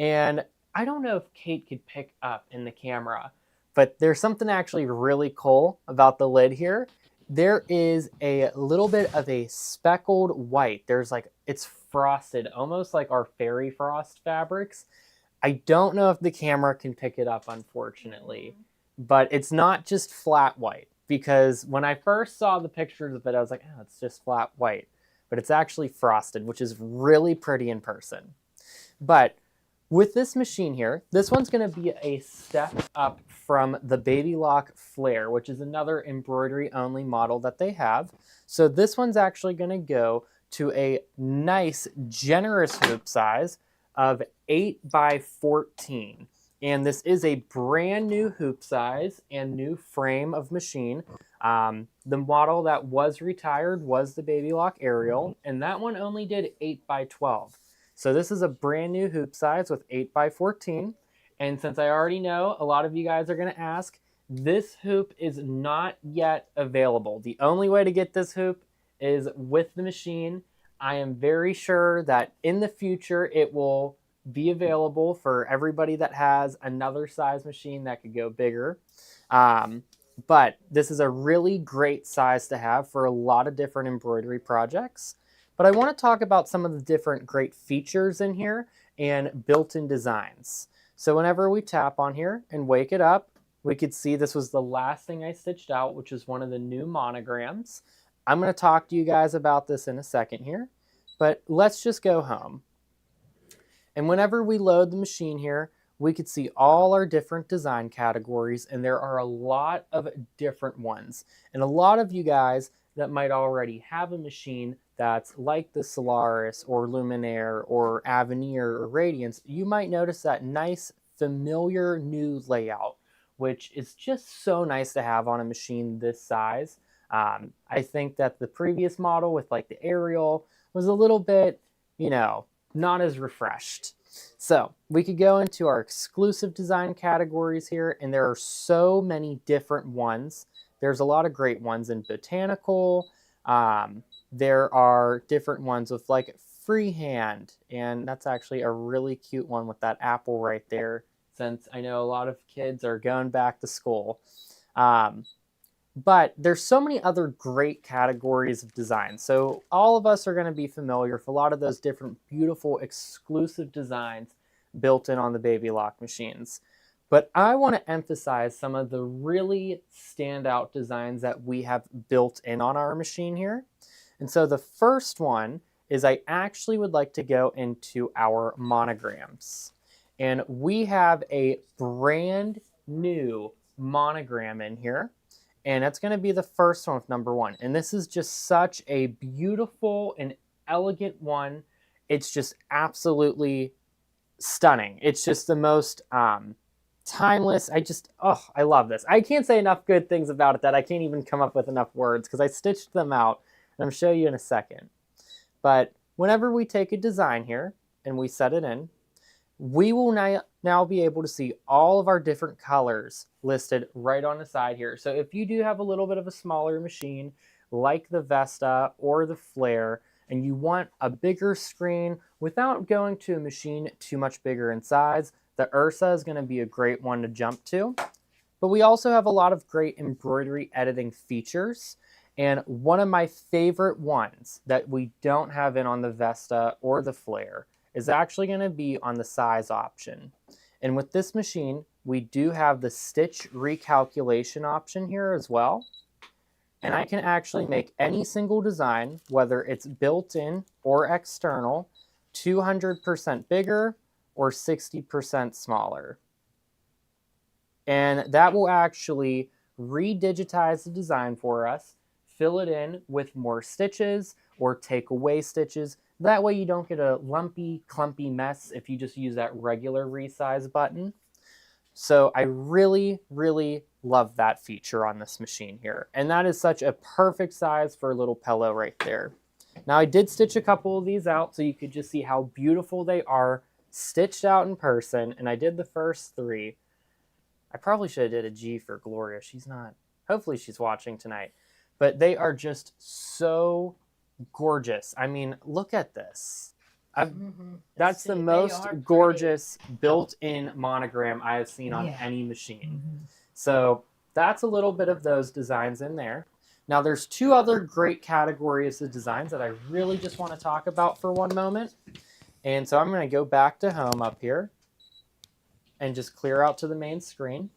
And I don't know if Kate could pick up in the camera, but there's something actually really cool about the lid here. There is a little bit of a speckled white. There's like, it's frosted, almost like our fairy frost fabrics. I don't know if the camera can pick it up, unfortunately, but it's not just flat white, because when I first saw the pictures of it, I was like, oh, it's just flat white, but it's actually frosted, which is really pretty in person. But with this machine here, this one's going to be a step up from the Baby Lock Flare, which is another embroidery only model that they have. So this one's actually going to go to a nice, generous hoop size of 8 by 14. And this is a brand new hoop size and new frame of machine. The model that was retired was the Baby Lock Aerial, and that one only did 8 by 12. So this is a brand new hoop size with 8 by 14. And since I already know a lot of you guys are going to ask, this hoop is not yet available. The only way to get this hoop is with the machine. I am very sure that in the future it will be available for everybody that has another size machine that could go bigger. But this is a really great size to have for a lot of different embroidery projects. But I want to talk about some of the different great features in here and built-in designs. So whenever we tap on here and wake it up, we could see this was the last thing I stitched out, which is one of the new monograms. I'm going to talk to you guys about this in a second here, but let's just go home. And whenever we load the machine here, we could see all our different design categories, and there are a lot of different ones. And a lot of you guys that might already have a machine that's like the Solaris or Luminaire or Avenir or Radiance, you might notice that nice familiar new layout, which is just so nice to have on a machine this size. I think that the previous model with like the Aerial was a little bit, not as refreshed. So we could go into our exclusive design categories here, and there are so many different ones. There's a lot of great ones in botanical. There are different ones with like freehand, and that's actually a really cute one with that apple right there, since I know a lot of kids are going back to school. But there's so many other great categories of design. So all of us are going to be familiar with a lot of those different beautiful exclusive designs built in on the Baby Lock machines. But I want to emphasize some of the really standout designs that we have built in on our machine here. And so the first one is I actually would like to go into our monograms. And we have a brand new monogram in here. And that's going to be the first one with number 1. And this is just such a beautiful and elegant one. It's just absolutely stunning. It's just the most timeless. I love this. I can't say enough good things about it that I can't even come up with enough words because I stitched them out. And I'm going to show you in a second. But whenever we take a design here and we set it in, we will now be able to see all of our different colors listed right on the side here. So if you do have a little bit of a smaller machine like the Vesta or the Flare, and you want a bigger screen without going to a machine too much bigger in size, the Ursa is going to be a great one to jump to. But we also have a lot of great embroidery editing features. And one of my favorite ones that we don't have in on the Vesta or the Flare is actually going to be on the size option. And with this machine, we do have the stitch recalculation option here as well. And I can actually make any single design, whether it's built in or external, 200% bigger or 60% smaller. And that will actually redigitize the design for us, fill it in with more stitches or take away stitches. That way you don't get a lumpy, clumpy mess if you just use that regular resize button. So I really, really love that feature on this machine here. And that is such a perfect size for a little pillow right there. Now I did stitch a couple of these out so you could just see how beautiful they are stitched out in person. And I did the first 3. I probably should have did a G for Gloria. She's not, hopefully she's watching tonight. But they are just so gorgeous. I mean, look at this. That's the most gorgeous built-in monogram I have seen on any machine. So that's a little bit of those designs in there. Now there's 2 other great categories of designs that I really just want to talk about for one moment. And so I'm going to go back to home up here and just clear out to the main screen.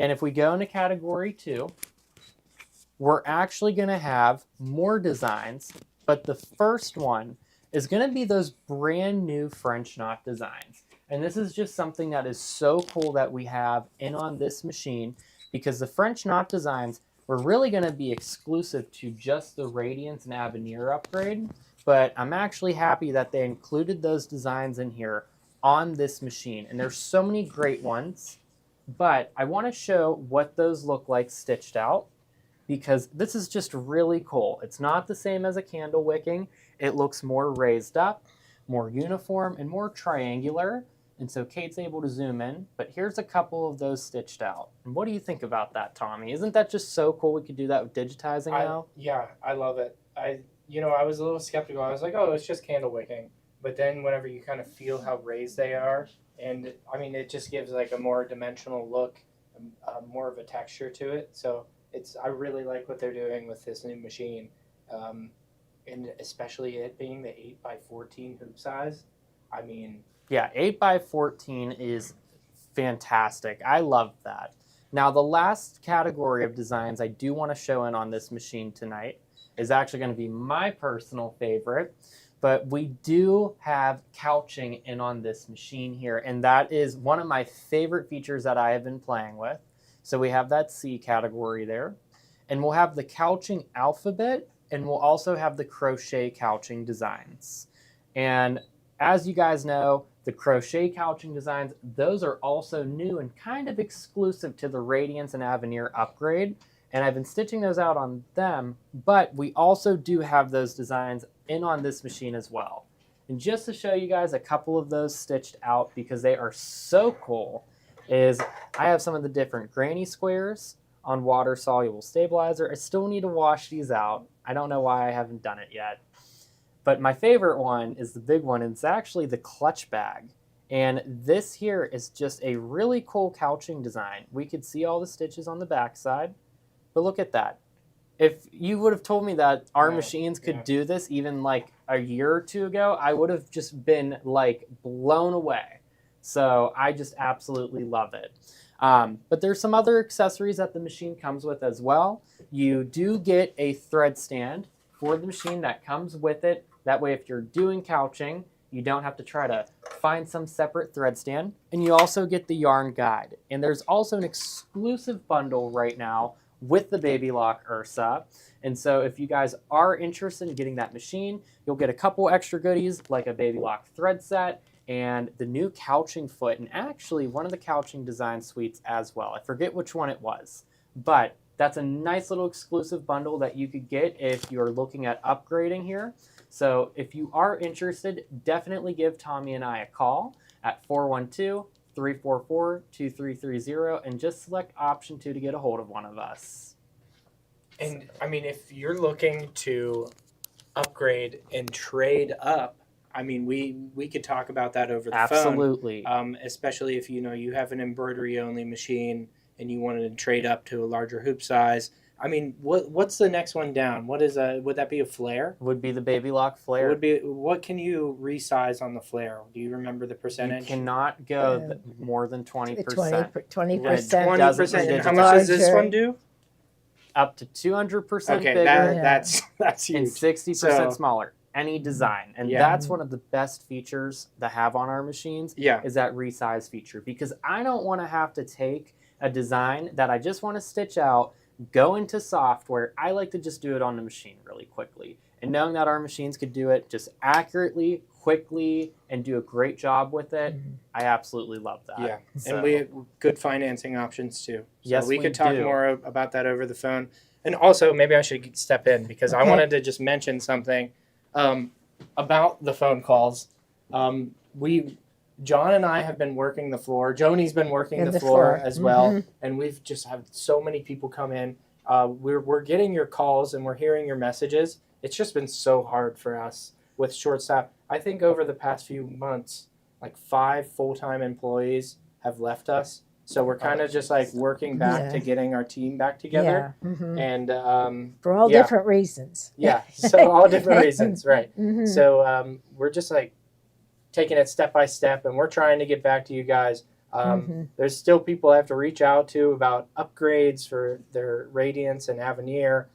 And if we go into category 2, we're actually going to have more designs, but the first one is going to be those brand new French knot designs. And this is just something that is so cool that we have in on this machine, because the French knot designs were really going to be exclusive to just the Radiance and Avenir upgrade. But I'm actually happy that they included those designs in here on this machine. And there's so many great ones. But I want to show what those look like stitched out, because this is just really cool. It's not the same as a candle wicking. It looks more raised up, more uniform, and more triangular. And so Kate's able to zoom in, but here's a couple of those stitched out. And what do you think about that, Tommy? Isn't that just so cool? We could do that with digitizing now. Yeah, I love it. I was a little skeptical. I was like, oh, it's just candle wicking. But then whenever you kind of feel how raised they are, and I mean, it just gives like a more dimensional look, more of a texture to it. So I really like what they're doing with this new machine. And especially it being the 8x14 hoop size. I mean, yeah, 8x14 is fantastic. I love that. Now, the last category of designs I do want to show in on this machine tonight is actually going to be my personal favorite. But we do have couching in on this machine here, and that is one of my favorite features that I have been playing with. So we have that C category there, and we'll have the couching alphabet, and we'll also have the crochet couching designs. And as you guys know, the crochet couching designs, those are also new and kind of exclusive to the Radiance and Avenir upgrade. And I've been stitching those out on them, but we also do have those designs in on this machine as well. And just to show you guys a couple of those stitched out, because they are so cool, is I have some of the different granny squares on water soluble stabilizer. I still need to wash these out. I don't know why I haven't done it yet. But my favorite one is the big one, and it's actually the clutch bag. And this here is just a really cool couching design. We could see all the stitches on the back side, but look at that. If you would have told me that our machines could do this even like a year or two ago, I would have just been like blown away. So I just absolutely love it. But there's some other accessories that the machine comes with as well. You do get a thread stand for the machine that comes with it. That way, if you're doing couching, you don't have to try to find some separate thread stand. And you also get the yarn guide. And there's also an exclusive bundle right now with the Baby Lock Ursa. And so if you guys are interested in getting that machine, you'll get a couple extra goodies like a Baby Lock thread set and the new couching foot, and actually one of the couching design suites as well. I forget which one it was, but that's a nice little exclusive bundle that you could get if you're looking at upgrading here. So if you are interested, definitely give Tommy and I a call at 412-344-2330 and just select option 2 to get a hold of one of us. and I mean, if you're looking to upgrade and trade up, I mean, we could talk about that over the Absolutely. phone. Especially if you have an embroidery only machine and you wanted to trade up to a larger hoop size. I mean, what's the next one down? Would that be a flare? Would be the Baby Lock flare. What can you resize on the flare? Do you remember the percentage? You cannot go more than 20%. 20%. 20%. And how much does this one do? Up to 200% Okay, bigger that's huge. and 60% smaller. Any design. And Yeah. that's one of the best features to have on our machines is that resize feature. Because I don't want to have to take a design that I just want to stitch out, go into software. I like to just do it on the machine really quickly. And knowing that our machines could do it just accurately, quickly, and do a great job with it, I absolutely love that. Yeah, So, and we have good financing options too. So Yes, we we could talk do. more about that over the phone. And also, maybe I should step in because I wanted to just mention something about the phone calls. John and I have been working the floor. Joni's been working the floor as well, and we've just had so many people come in. We're getting your calls and we're hearing your messages. It's just been so hard for us with short staff. I think over the past few months, like 5 full-time employees have left us. So we're kind of just like working back to getting our team back together. And for all different reasons. Yeah, so all different reasons, right. So we're just like taking it step by step, and we're trying to get back to you guys. There's still people I have to reach out to about upgrades for their Radiance and Avenir.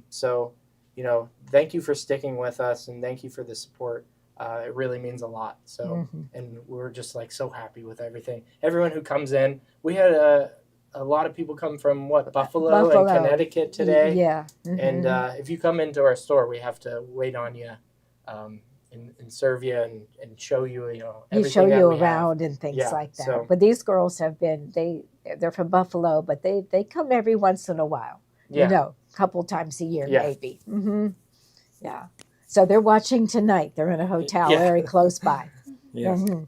So, thank you for sticking with us, and thank you for the support. it really means a lot. So, Mhm. and we're just like so happy with everything. Everyone who comes in, we had a lot of people come from Buffalo and Connecticut today. Yeah. And if you come into our store, we have to wait on you and serve you and show you, you everything show that you we have. around and things Yeah, like that. so- But these girls have been they're from Buffalo, but they come every once in a while. Yeah. A couple times a year Yeah. maybe. Yeah. So they're watching tonight. They're in a hotel Yeah. very close by. Yeah. Mhm.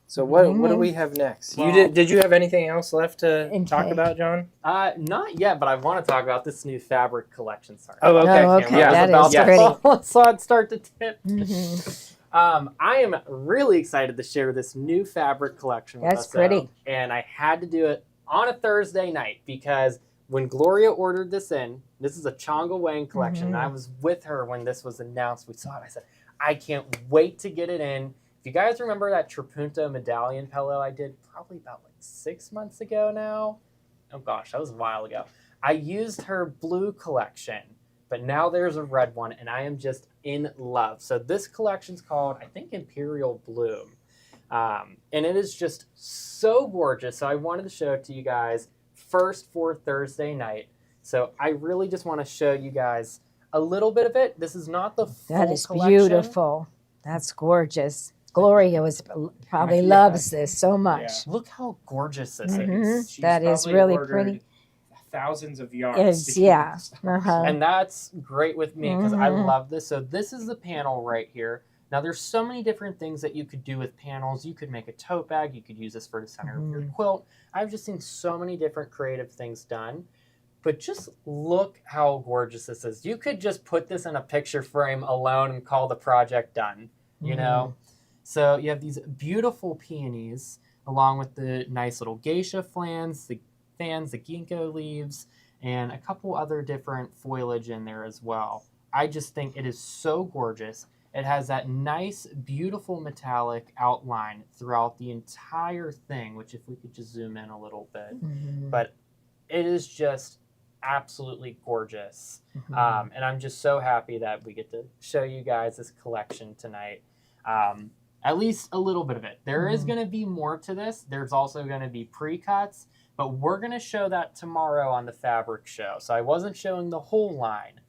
So what do we have next? Well- Did you have anything else left to talk Okay. about, John? Not yet, but I want to talk about this new fabric collection. Sorry. Oh, okay. Oh, okay. Yeah. That about is to pretty. fall, so I'd start to tip. Mhm. I am really excited to share this new fabric collection with That's us, pretty. and I had to do it on a Thursday night because when Gloria ordered this in, this is a Chonga Wang collection, and I was with her when this was announced. We saw it. I said, I can't wait to get it in. If you guys remember that Trapunto medallion pillow I did probably about like 6 months ago now. Oh gosh, that was a while ago. I used her blue collection, but now there's a red one, and I am just in love. So this collection's called, I think, Imperial Bloom. And it is just so gorgeous. So I wanted to show it to you guys first for Thursday night. So I really just want to show you guys a little bit of it. This is not the full That is collection. beautiful. That's gorgeous. Gloria probably Yeah. loves this so much. Look how gorgeous this Mhm. is. She's That is probably really ordered pretty. thousands of yards. It's, to keep yeah. in stock. Uh-huh. And that's great with me because I Mhm. love this. So this is the panel right here. Now there's so many different things that you could do with panels. You could make a tote bag. You could use this for the center of your quilt. I've just seen so many different creative things done. But just look how gorgeous this is. You could just put this in a picture frame alone and call the project done, you know? So you have these beautiful peonies along with the nice little geisha fans, the ginkgo leaves, and a couple other different foliage in there as well. I just think it is so gorgeous. It has that nice, beautiful metallic outline throughout the entire thing, which if we could just zoom in a little bit. But it is just absolutely gorgeous. And I'm just so happy that we get to show you guys this collection tonight. At least a little bit of it. There is going to be more to this. There's also going to be pre-cuts, but we're going to show that tomorrow on the fabric show. So I wasn't showing the whole line,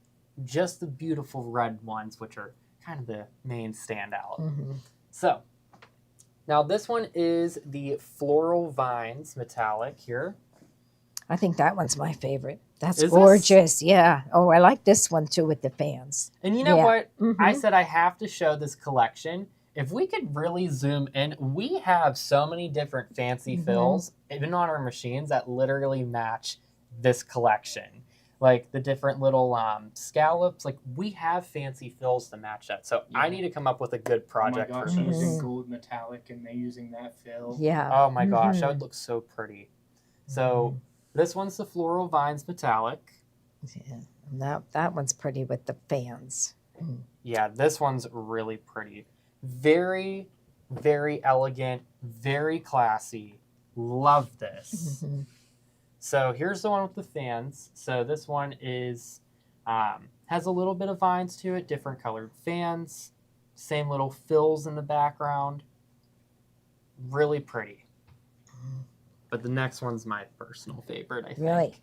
just the beautiful red ones, which are kind of the main standout. So now this one is the Floral Vines metallic here. I think that one's my favorite. That's Is this? gorgeous. Yeah. Oh, I like this one too with the fans. And you know Yeah. what? I Mhm. said I have to show this collection. If we could really zoom in, we have so many different fancy fills, even on our machines, that literally match this collection. Like the different little scallops, like we have fancy fills to match that. So I need to come up with a good project Oh my for gosh, this. using gold metallic and they using that fill. Yeah. Oh my gosh, that would look so pretty. So this one's the Floral Vines metallic. Yeah. And that one's pretty with the fans. Yeah, this one's really pretty. Very, very elegant, very classy. Love this. So here's the one with the fans. So this one is has a little bit of vines to it, different colored fans, same little fills in the background. Really pretty. But the next one's my personal favorite, I think. Really?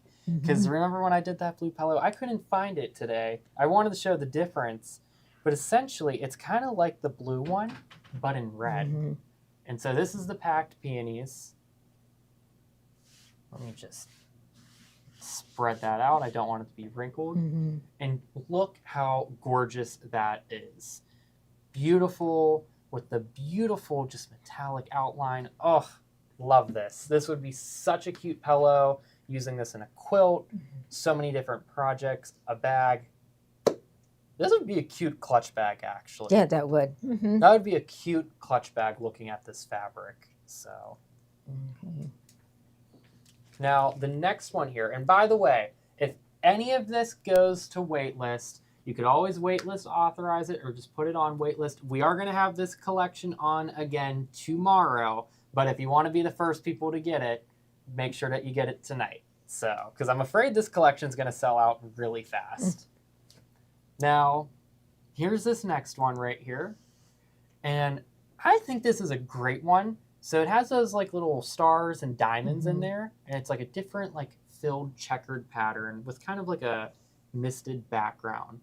Because remember when I did that blue pillow? I couldn't find it today. I wanted to show the difference, but essentially it's kind of like the blue one, but in red. And so this is the packed peonies. Let me just spread that out. I don't want it to be wrinkled. And look how gorgeous that is. Beautiful with the beautiful just metallic outline. Oh, love this. This would be such a cute pillow. Using this in a quilt, so many different projects, a bag. This would be a cute clutch bag, actually. Yeah, that would. That would be a cute clutch bag looking at this fabric. So now the next one here, and by the way, if any of this goes to waitlist, you could always waitlist authorize it or just put it on waitlist. We are going to have this collection on again tomorrow, but if you want to be the first people to get it, make sure that you get it tonight. So, because I'm afraid this collection is going to sell out really fast. Now, here's this next one right here. And I think this is a great one. So it has those like little stars and diamonds in there, and it's like a different like filled checkered pattern with kind of like a misted background.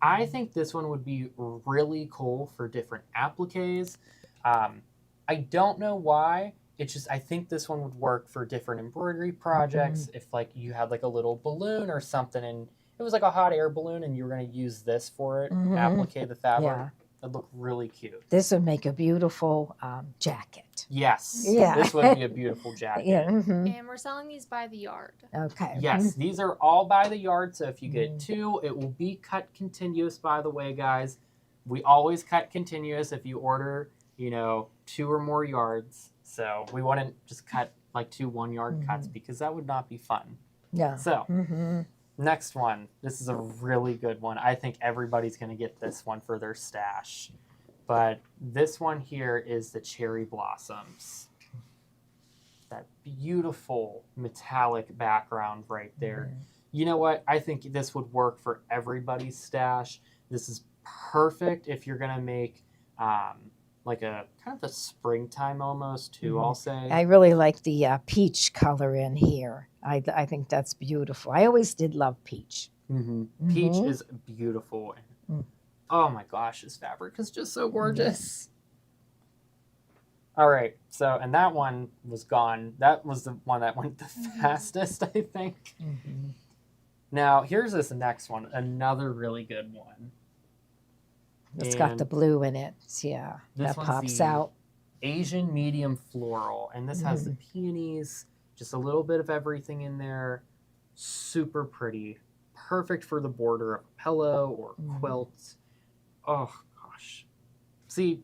I think this one would be really cool for different appliques. I don't know why. It's just I think this one would work for different embroidery projects. If like you had like a little balloon or something, and it was like a hot air balloon, and you were going to use this for it, applique the fabric. Yeah. It'd look really cute. This would make a beautiful jacket. Yes. Yeah. This would be a beautiful jacket. Yeah. And we're selling these by the yard. Okay. Yes, these are all by the yard. So if you get two, it will be cut continuous, by the way, guys. We always cut continuous if you order, 2 or more yards. So we wouldn't just cut like 2 1-yard cuts because that would not be fun. Yeah. So next one. This is a really good one. I think everybody's going to get this one for their stash. But this one here is the cherry blossoms. That beautiful metallic background right there. You know what? I think this would work for everybody's stash. This is perfect if you're going to make like a kind of a springtime almost too, I'll say. I really like the peach color in here. I think that's beautiful. I always did love peach. Peach is beautiful. Oh my gosh, this fabric is just so gorgeous. All right, so, and that one was gone. That was the one that went the fastest, I think. Now, here's this next one, another really good one. It's got the blue in it. Yeah, this that one's pops the out. Asian medium floral, and this has the peonies, just a little bit of everything in there. Super pretty. Perfect for the border of a pillow or quilt. Oh, gosh. See,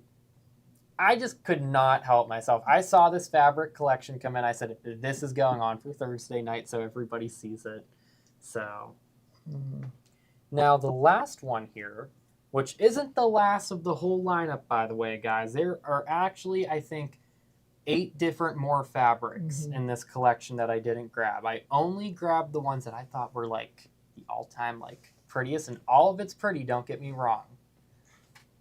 I just could not help myself. I saw this fabric collection come in. I said, this is going on for Thursday night so everybody sees it. So, now the last one here, which isn't the last of the whole lineup, by the way, guys. There are actually, I think, 8 different more fabrics in this collection that I didn't grab. I only grabbed the ones that I thought were like the all-time like prettiest, and all of it's pretty, don't get me wrong.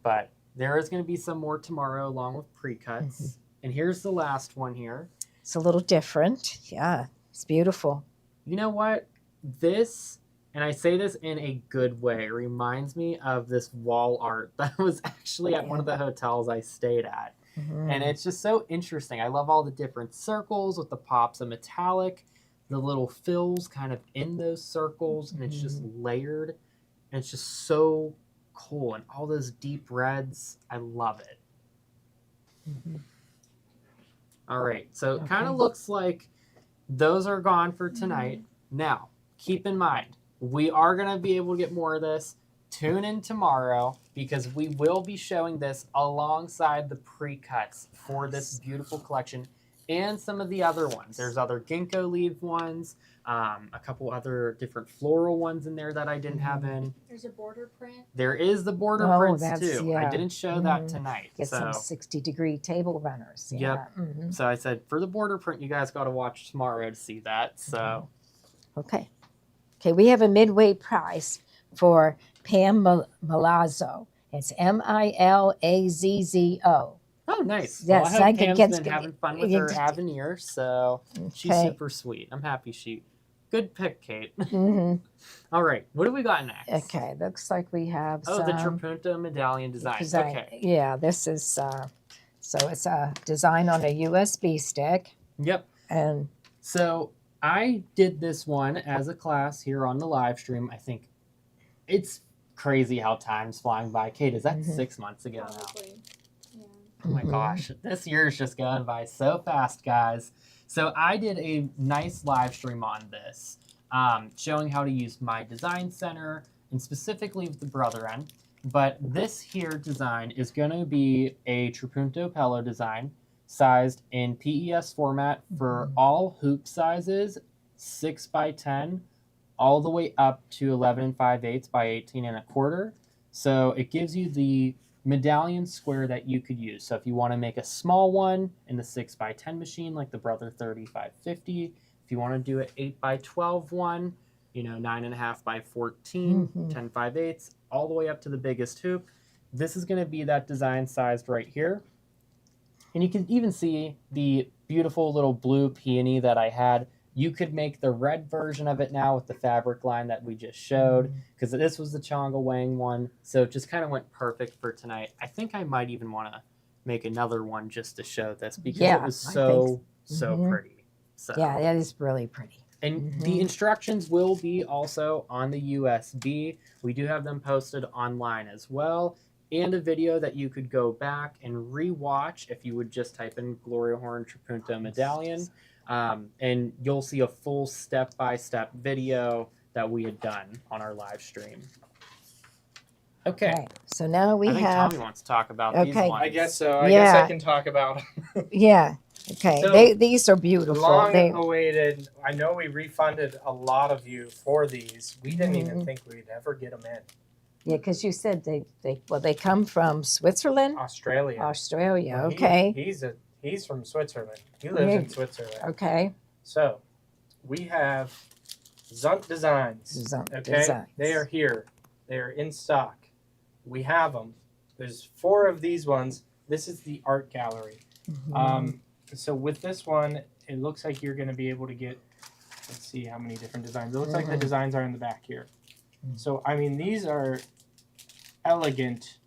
But there is going to be some more tomorrow along with pre-cuts. And here's the last one here. It's a little different. Yeah, it's beautiful. You know what? This, and I say this in a good way, reminds me of this wall art that was actually at one of the hotels I stayed at. And it's just so interesting. I love all the different circles with the pops of metallic, the little fills kind of in those circles, and it's just layered. And it's just so cool. And all those deep reds, I love it. All right, so it kind of looks like those are gone for tonight. Now, keep in mind, we are going to be able to get more of this. Tune in tomorrow because we will be showing this alongside the pre-cuts for this beautiful collection and some of the other ones. There's other ginkgo leaf ones, a couple other different floral ones in there that I didn't have in. There's a border print. There is the border prints too. I didn't show that tonight. Get some 60-degree table runners. Yeah. Yep. So I said, for the border print, you guys got to watch tomorrow to see that. So. Okay, we have a midway price for Pam Milazzo. It's Milazzo. Oh, nice. Yes, well, I hope Pam's been having fun with her get- Avenir, so she's super sweet. I'm happy Good pick, Kate. All right, what do we got next? Okay, looks like we have the Trapunto medallion design. Okay. Yeah, this is, so it's a design on a USB stick. Yep. And so I did this one as a class here on the live stream. I think it's crazy how time's flying by. Kate, is that 6 months ago now? Yeah. Oh my gosh, this year's just going by so fast, guys. So I did a nice live stream on this, showing how to use my design center and specifically with the brother end. But this here design is going to be a Trapunto Pello design sized in PES format for all hoop sizes, 6x10, all the way up to 11 5/8 by 18 1/4. So it gives you the medallion square that you could use. So if you want to make a small one in the 6x10 machine, like the Brother 3550, if you want to do an 8x12 one, 9.5 by 14, 10 5/8, all the way up to the biggest hoop, this is going to be that design sized right here. And you can even see the beautiful little blue peony that I had. You could make the red version of it now with the fabric line that we just showed, because this was the Chonga Wang one. So it just kind of went perfect for tonight. I think I might even want to make another one just to show this, because it was so pretty. So Yeah, that is really pretty. and the instructions will be also on the USB. We do have them posted online as well, and a video that you could go back and re-watch if you would just type in Gloria Horn Trapunto Medallion. And you'll see a full step-by-step video that we had done on our live stream. Okay. So now we I think have. Tommy wants to talk about these Okay. ones. I guess so. I guess I can talk about Yeah. Okay. So, these are beautiful. long They, awaited. I know we refunded a lot of you for these. We didn't even think we'd ever get them in. yeah, because you said they come from Switzerland, Australia. Australia. Well, Okay. He's from Switzerland. He lives in Switzerland. Okay. So we have Zunt Designs. Zunt Okay, Designs. they are here. They are in stock. We have them. There's 4 of these ones. This is the art gallery. So with this one, it looks like you're going to be able to get. Let's see how many different designs. It looks like the designs are in the back here. So I mean, these are elegant.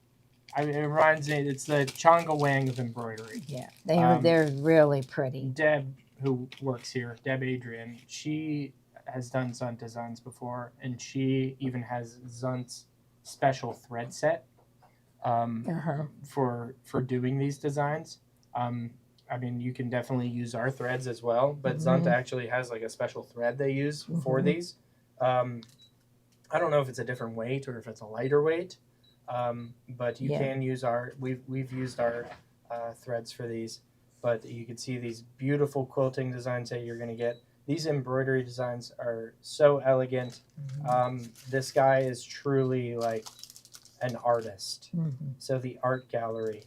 I mean, it reminds me. It's the Chonga Wang of embroidery. Yeah, they're really pretty. Deb, who works here, Deb Adrian, she has done Zunt designs before, and she even has Zunt's special thread set for doing these designs. I mean, you can definitely use our threads as well, but Zunt actually has like a special thread they use for these. I don't know if it's a different weight or if it's a lighter weight, but you can use our. We've used our threads for these, but you can see these beautiful quilting designs that you're going to get. These embroidery designs are so elegant. This guy is truly like an artist. So the art gallery.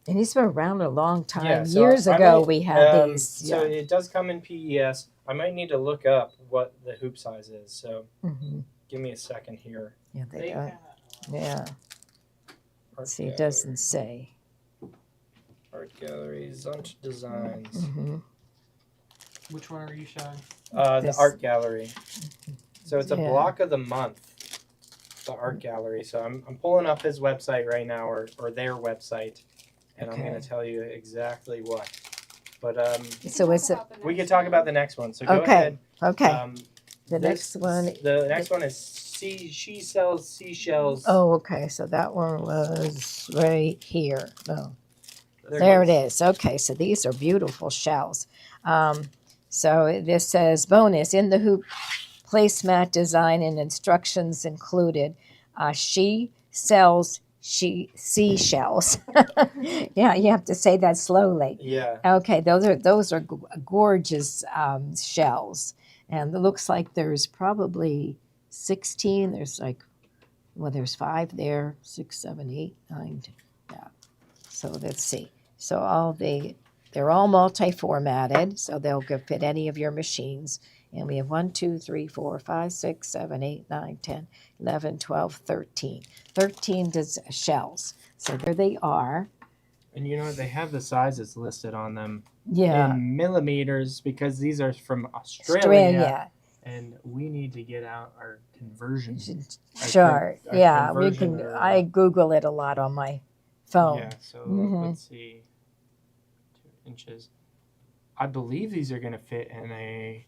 And he's been around a long time. Yeah, so Years ago, we had these. So it does come in PES. I might need to look up what the hoop size is. So give me a second here. Yeah, they are. Yeah. Art See, it gallery. doesn't say. Art gallery, Zunt Designs. Which one are you showing? The This- art gallery. So it's a Yeah. block of the month. The art gallery. So I'm pulling up his website right now, or their website, and I'm going to tell you exactly what. But So it's we could talk about the next one. So go Okay. ahead. okay. The next one. The next one is she sells seashells. Oh, okay. So that one was right here. Oh, There there it it is. Okay, so these are beautiful shells. So this says bonus in the hoop placemat design and instructions included. She sells seashells. Yeah, you have to say that slowly. Yeah. Okay, those are gorgeous shells, and it looks like there's probably 16. There's there's 5 there, 6, 7, 8, 9. Yeah. So let's see. So they're all multi-formatted, so they'll fit any of your machines. And we have 1, 2, 3, 4, 5, 6, 7, 8, 9, 10, 11, 12, 13. 13 shells. So there they are. And you know what? They have the sizes listed on them Yeah. in millimeters because these are from Australia. Australia. And we need to get out our conversion. Sure. Our Yeah, we conversion can. or- I Google it a lot on my phone. Yeah, so Mhm. let's see. 2 inches. I believe these are going to fit in a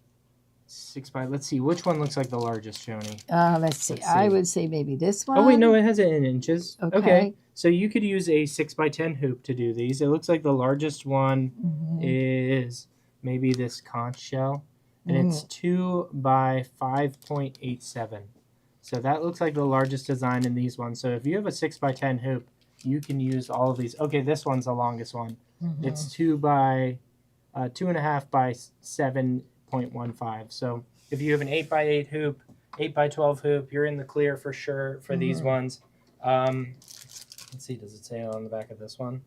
6 by. Let's see. Which one looks like the largest, Joni? Let's see. Let's I see. would say maybe this one. Oh, wait, no, it has it in inches. Okay. So you could use a 6 by 10 hoop to do these. It looks like the largest one Mhm. is maybe this conch shell, and it's 2 by 5.87. So that looks like the largest design in these ones. So if you have a 6 by 10 hoop, you can use all of these. Okay, this one's the longest one. Mhm. It's 2.5 by 7.15. So if you have an 8 by 8 hoop, 8 by 12 hoop, you're in the clear for sure for these ones. Let's see, does it say it on the back of this one?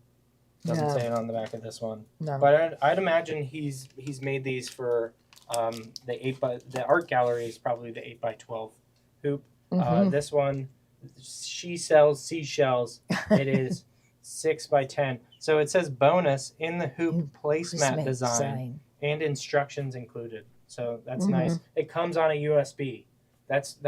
Doesn't No. say it on the back of this one. No. But I'd imagine he's made these for the art gallery is probably the 8 by 12 hoop. Mhm. This one she sells seashells. It is 6 by 10. So it says bonus in the hoop placemat design and instructions included. So that's nice. It comes on a USB. That's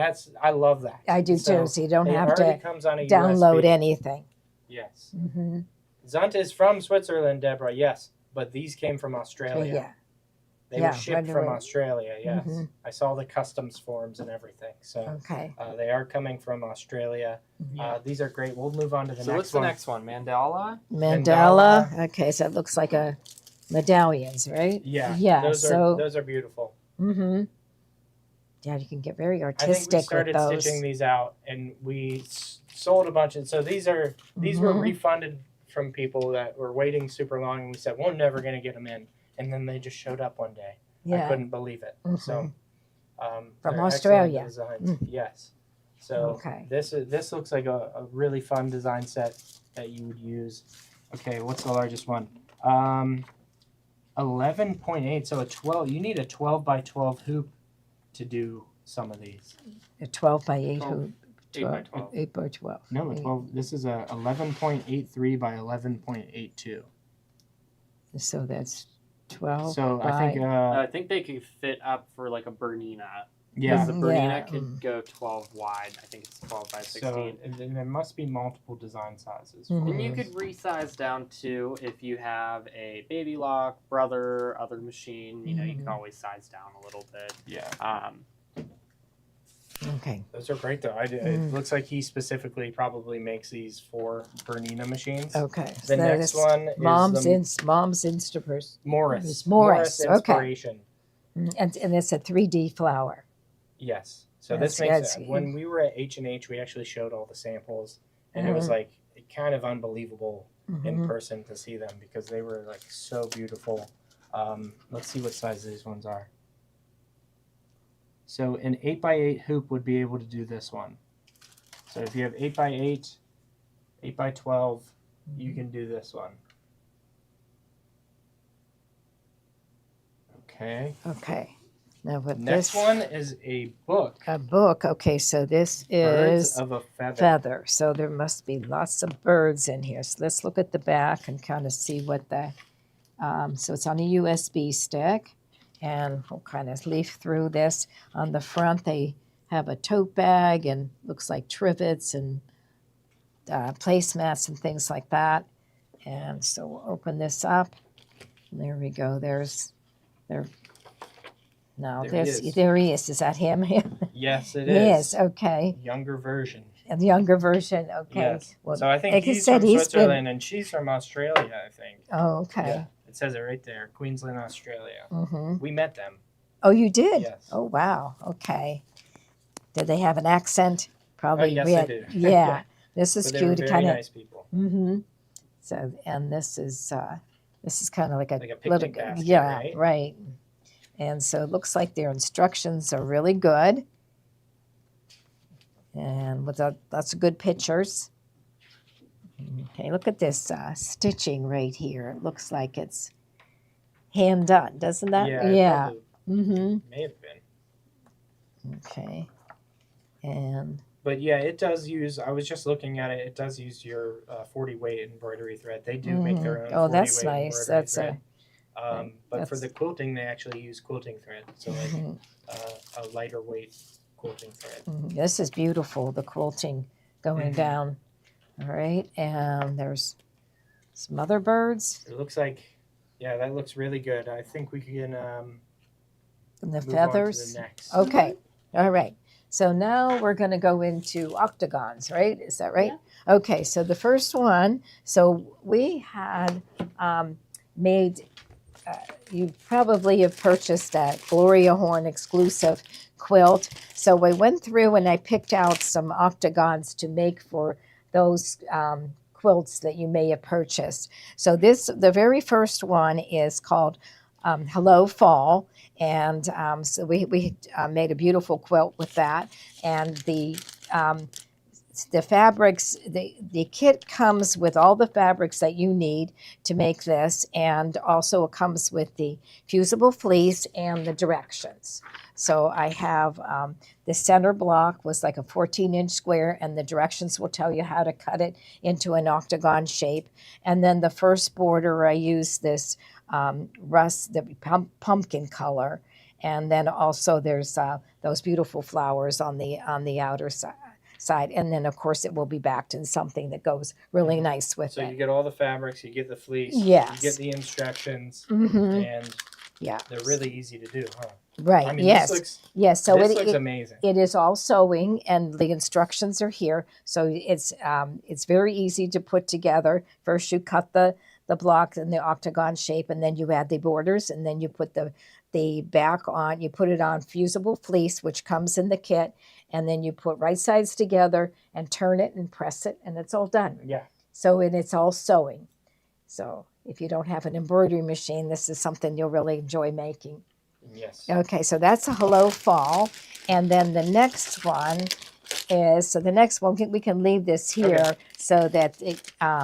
I love that. I do So too, so you don't it have already to comes on a download USB. anything. Yes. Mm-hmm. Zunt is from Switzerland, Deborah. Yes, but these came from Australia. Yeah. They Yeah, were shipped right from away. Australia. Yes, Mhm. I saw the customs forms and everything. So Okay. they are coming from Australia. These are great. We'll move on to the So next what's the one. next one? Mandala? Mandala. Okay, so it looks like a medallions, right? Yeah. Yeah. Those are beautiful. Mm-hmm. Yeah, you can get very I think we artistic with started those. stitching these out, and we sold a bunch. And so these were refunded from people that were waiting super long, and we said we're never going to get them in, and then they just showed up one day. Yeah. I couldn't believe it. So From they're Australia. excellent designs. Yes. So Okay. this looks like a really fun design set that you would use. Okay, what's the largest one? 11.8. So a 12. You need a 12 by 12 hoop to do some of these. A 12 by 8 12. hoop. 8 by 12. 8 by 12. No, a 12. This is a 11.83 by 11.82. So that's 12 So by... I think I think they could fit up for like a Bernina. yeah. The Bernina Yeah. could go 12 wide. I think it's 12 by 16. So and there must be multiple design sizes. Mhm. And you could resize down to if you have a baby lock, brother, other machine, you know, you can always size down a little bit. Yeah. Okay. Those are great though. It looks like he specifically probably makes these for Bernina machines. Okay. The next one is Mom's the Mom's Instaverse. Morris. It's Morris, okay. Inspiration. And it's a 3D flower. Yes. So That's- this makes that's- when we were at H&H, we actually showed all the samples, and it was like kind of unbelievable in person to see them because they were like so beautiful. Let's see what size these ones are. So an 8x8 hoop would be able to do this one. So if you have 8x8, 8x12, you can do this one. Okay. Okay. Now with Next this one is a book. a book. Okay, so this Birds is of a Feather. feather. So there must be lots of birds in here. So let's look at the back and kind of see what the so it's on a USB stick, and we'll kind of leaf through this. On the front, they have a tote bag and looks like trivets and placemats and things like that. And so we'll open this up. And there we go. No, There he is. there he is. Is that him? Yes, it Yes. is. Okay. Younger version. A younger version. Okay. Yes. Well, So I think like I he's said, from he's been- Switzerland and she's from Australia, I think. oh, okay. Yeah. It says it right there. Queensland, Australia. Mm-hmm. We met them. Oh, you did? Yes. Oh, wow. Okay. Did they have an accent? Probably. yes, we they had- do. Yeah. This is But they were cute. very Kind of. nice people. Mm-hmm. So, and this is kind of like a Like a picnic little. basket, Yeah. right? Right. And so it looks like their instructions are really good. And with lots of good pictures. Okay, look at this stitching right here. It looks like it's hand done, doesn't that? Yeah. it Yeah. probably Mm-hmm. May have been. Okay. And But yeah, it does use, I was just looking at it, it does use your 40 weight embroidery thread. They do make their own 40 oh, that's weight nice. embroidery That's thread. But for that's- the quilting, they actually use quilting thread. So like Mhm. a lighter weight quilting thread. This is beautiful, the quilting going Mhm. down. All right, and there's some other birds It looks like, yeah, that looks really good. I think we can and the move feathers. on to the next. Okay, all right. So now we're going to go into octagons, right? Is that right? Okay, so the first one, so we had made, you probably have purchased that Gloria Horn exclusive quilt. So we went through and I picked out some octagons to make for those quilts that you may have purchased. So the very first one is called Hello Fall. And so we made a beautiful quilt with that. And the the fabrics, the kit comes with all the fabrics that you need to make this, and also it comes with the fusible fleece and the directions. So I have the center block was like a 14-inch square, and the directions will tell you how to cut it into an octagon shape. And then the first border, I use this the pumpkin color, and then also there's those beautiful flowers on the outer side, and then of course it will be backed in something that goes really nice with So it. you get all the fabrics, you get the fleece, Yes. you get the instructions, Mm-hmm. and Yeah. they're really easy to do, huh? Right. I mean, Yes. this So looks amazing. it is all sewing, and the instructions are here. So it's very easy to put together. First, you cut the block in the octagon shape, and then you add the borders, and then you put the back on. You put it on fusible fleece, which comes in the kit, and then you put right sides together and turn it and press it, and it's all done. Yeah. So it's all sewing. So if you don't have an embroidery machine, this is something you'll really enjoy making. Yes. Okay, so that's a Hello Fall. And then the next one is, so the next one, we can leave this here. Okay. So that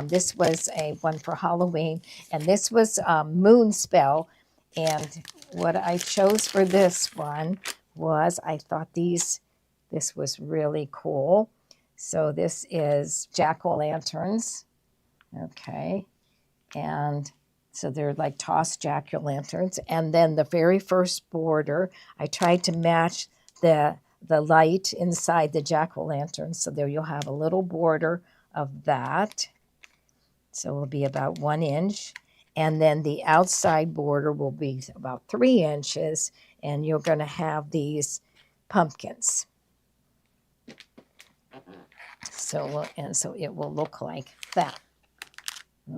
this was a one for Halloween. And this was Moon Spell. And what I chose for this one was, I thought this was really cool. So this is jack-o'-lanterns. Okay. And so they're like tossed jack-o'-lanterns. And then the very first border, I tried to match the light inside the jack-o'-lantern. So there you'll have a little border of that. So it will be about 1 inch. And then the outside border will be about 3 inches. And you're going to have these pumpkins. So it will look like that.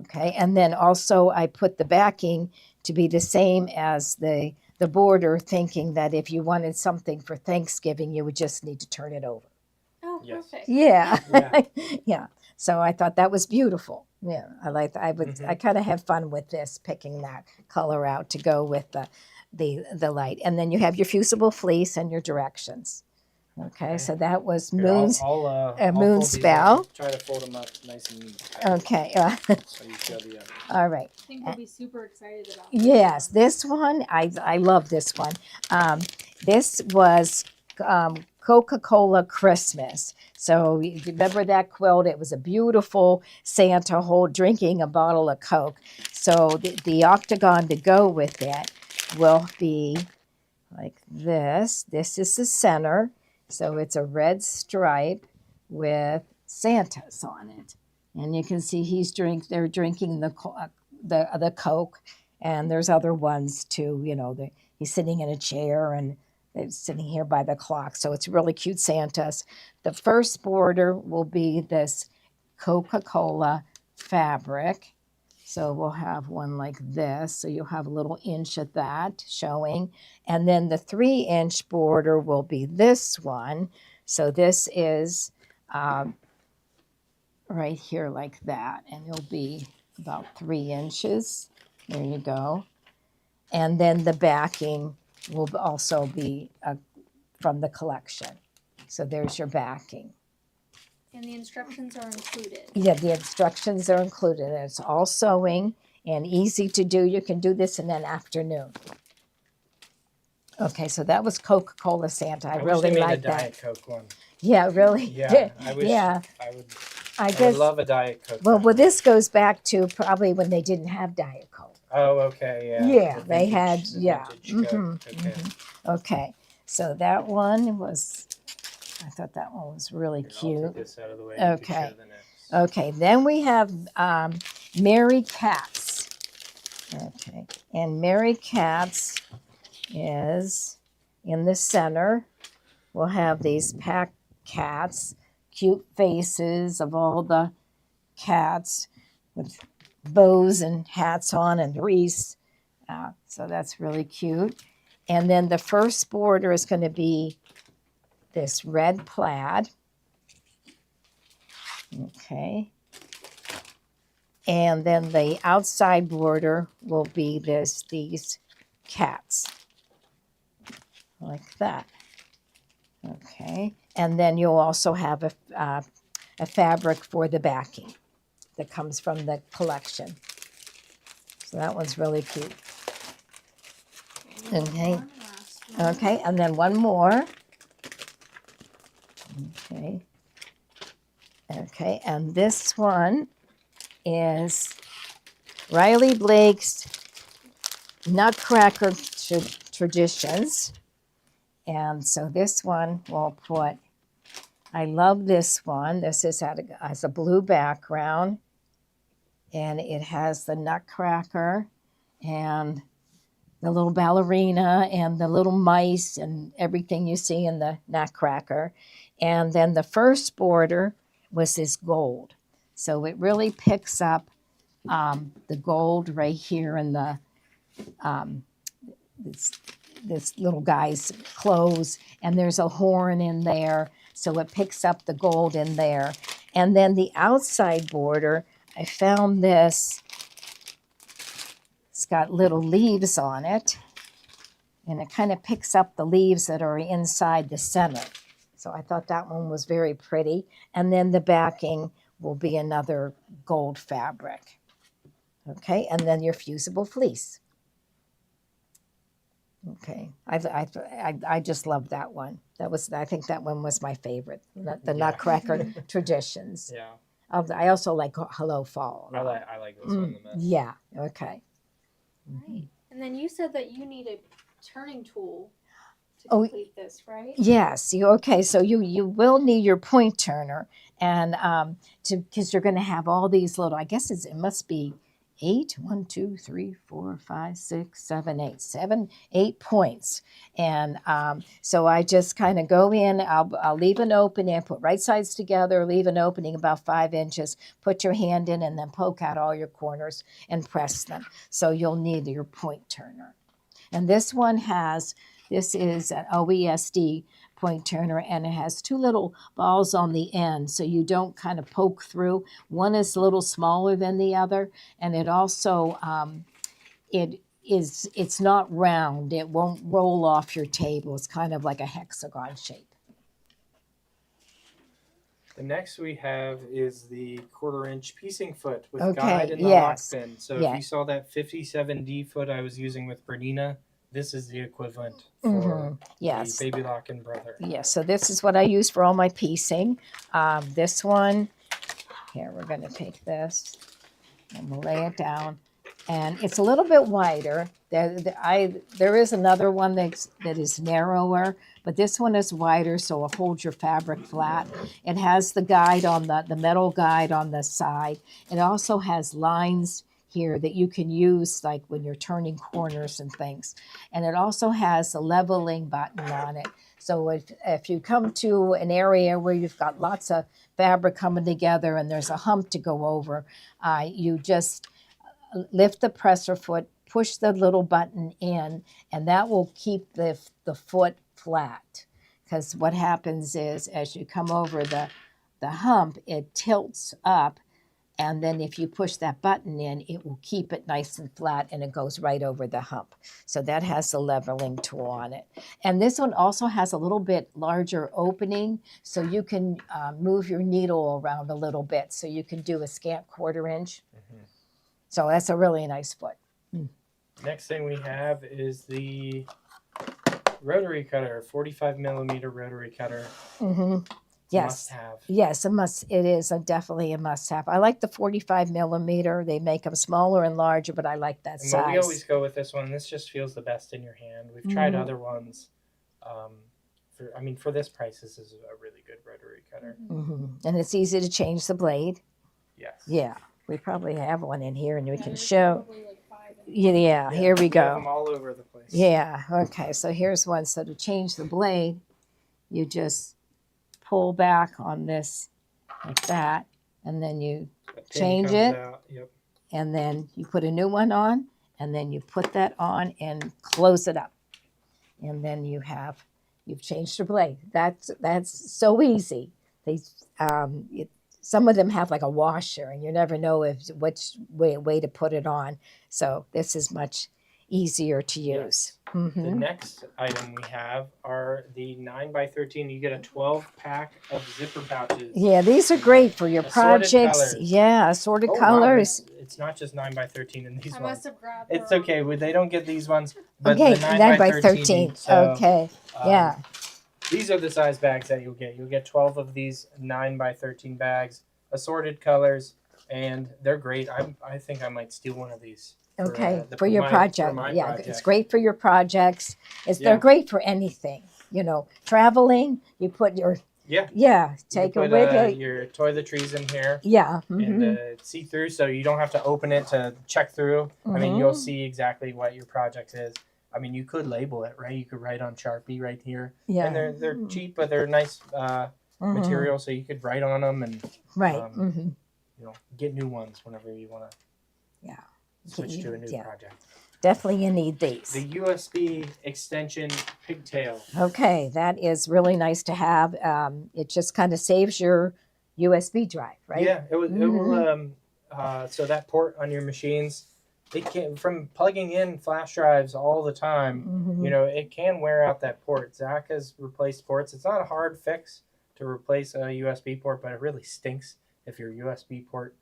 Okay, and then also I put the backing to be the same as the border, thinking that if you wanted something for Thanksgiving, you would just need to turn it over. Oh, Yes. perfect. Yeah, Yeah. yeah. So I thought that was beautiful. Yeah, Mhm. I kind of had fun with this, picking that color out to go with the light, and then you have your fusible fleece and your directions. Okay, so that was Here, Moon's. I'll Moon fold these Spell. up, try to fold them up nice and neat. Okay, So you feel the other. all right. I think we'll be super excited about this Yes, one. this one, I love this one. This was Coca-Cola Christmas. So you remember that quilt? It was a beautiful Santa drinking a bottle of Coke. So the octagon to go with it will be like this. This is the center. So it's a red stripe with Santas on it. And you can see they're drinking the Coke, and there's other ones too. He's sitting in a chair, and they're sitting here by the clock. So it's really cute Santas. The first border will be this Coca-Cola fabric. So we'll have one like this. So you'll have a little inch of that showing. And then the 3-inch border will be this one. So this is right here like that. And it'll be about 3 inches. There you go. And then the backing will also be from the collection. So there's your backing. And the instructions are included. Yeah, the instructions are included. It's all sewing and easy to do. You can do this in an afternoon. Okay, so that was Coca-Cola Santa. I wish really they made like a that. Diet Coke one. Yeah, really. Yeah, I wish. Yeah, I would. I I guess. would love a Diet Coke. Well, one. this goes back to probably when they didn't have Diet Coke. Oh, okay, yeah. Yeah, The they had. vintage- the Yeah. vintage Coke, Mhm, okay. Okay, so that one was. I thought that one was really Here, I'll cute. take this out of the way. You can Okay. show the next. Okay, then we have Mary Katz. Okay, and Mary Katz is in the center. We'll have these pack cats, cute faces of all the cats with bows and hats on and wreaths. So that's really cute. And then the first border is going to be this red plaid. Okay. And then the outside border will be these cats. Like that. Okay. And then you'll also have a fabric for the backing that comes from the collection. So that one's really cute. Okay. Okay, and then one more. Okay. Okay, and this one is Riley Blake's Nutcracker Traditions. And so this one we'll put, I love this one. This has a blue background, and it has the Nutcracker and the little ballerina and the little mice and everything you see in the Nutcracker. And then the first border was this gold. So it really picks up the gold right here in the this little guy's clothes, and there's a horn in there, so it picks up the gold in there. And then the outside border, I found this. It's got little leaves on it, and it kind of picks up the leaves that are inside the center. So I thought that one was very pretty. And then the backing will be another gold fabric. Okay, and then your fusible fleece. Okay, I just love that one. I think that one was my favorite, the Nutcracker Traditions. Yeah. I also like Hello Fall. I like this one the best. Yeah, okay. Right. And then you said that you need a turning tool to Oh, complete this, right? Yes. Okay. So you will need your point turner, and because you're going to have all these little. I guess it must be 8. 1, 2, 3, 4, 5, 6, 7, 8. 8 points, and so I just kind of go in. I'll leave an opening, put right sides together, leave an opening about 5 inches. Put your hand in, and then poke out all your corners and press them. So you'll need your point turner, and this is an OESD point turner, and it has 2 little balls on the end, so you don't kind of poke through. One is a little smaller than the other, and it also it's not round. It won't roll off your table. It's kind of like a hexagon shape. The next we have is the 1/4-inch piecing foot with Okay, guide and the yes. lock pin. So Yeah. if you saw that 57D foot I was using with Bernina, this is the equivalent for Yes. the Baby Lock and Brother. Yes, so this is what I use for all my piecing. This one, here, we're going to take this and we'll lay it down. And it's a little bit wider. There is another one that is narrower, but this one is wider, so it holds your fabric flat. It has the guide on the metal guide on the side. It also has lines here that you can use like when you're turning corners and things. And it also has a leveling button on it. So if you come to an area where you've got lots of fabric coming together and there's a hump to go over, you just lift the presser foot, push the little button in, and that will keep the foot flat. Because what happens is as you come over the hump, it tilts up. And then if you push that button in, it will keep it nice and flat, and it goes right over the hump. So that has the leveling tool on it. And this one also has a little bit larger opening, so you can move your needle around a little bit. So you can do a scant 1/4 inch. Mm-hmm. So that's a really nice foot. Next thing we have is the rotary cutter, 45 millimeter rotary cutter. Mm-hmm. Yes. Must have. Yes, it is definitely a must have. I like the 45 millimeter. They make them smaller and larger, but I like that And size. we always go with this one. This just feels the best in your hand. We've tried other ones. For this price, this is a really good rotary cutter. And it's easy to change the blade. Yes. Yeah, we probably have one in here, and we can show. Probably like 5 in Yeah, here we have go. them all over the place. Yeah, okay, so here's one. So to change the blade, you just pull back on this like that, and then you The pin change comes it. out. Yep. and then you put a new one on, and then you put that on and close it up. And then you've changed your blade. That's so easy. Some of them have like a washer, and you never know which way to put it on. So this is much easier to use. Mm-hmm. The next item we have are the 9x13. You get a 12-pack of zipper pouches. Yeah, these are great for your Assorted projects. colors. Yeah, assorted Oh, wow, colors. it's not just 9x13 in these I ones. must have grabbed. It's the wrong- okay. They don't get these ones, but Okay, the 9 by 13. So, Okay, yeah. These are the size bags that you'll get. You'll get 12 of these 9x13 bags, assorted colors, and they're great. I think I might steal one of these. Okay, For, for your my project. Yeah, project. it's great for your projects. They're Yeah. great for anything. Traveling, you put your, take you a put, wig. your toiletries in here. Yeah. And see through, so you don't have to open it to check through. I mean, you'll see exactly what your project is. I mean, you could label it, right? You could write on Sharpie right here. Yeah. And they're cheap, but they're nice material, so you could write on them and Right. get new ones whenever you want to. Yeah. Switch to a new project. Definitely you need these. The USB extension pigtail. Okay, that is really nice to have. It just kind of saves your USB drive, right? Yeah, it will. So that port on your machines, it can, from plugging in flash drives all the time. It can wear out that port. Zach has replaced ports. It's not a hard fix to replace a USB port, but it really stinks if your USB port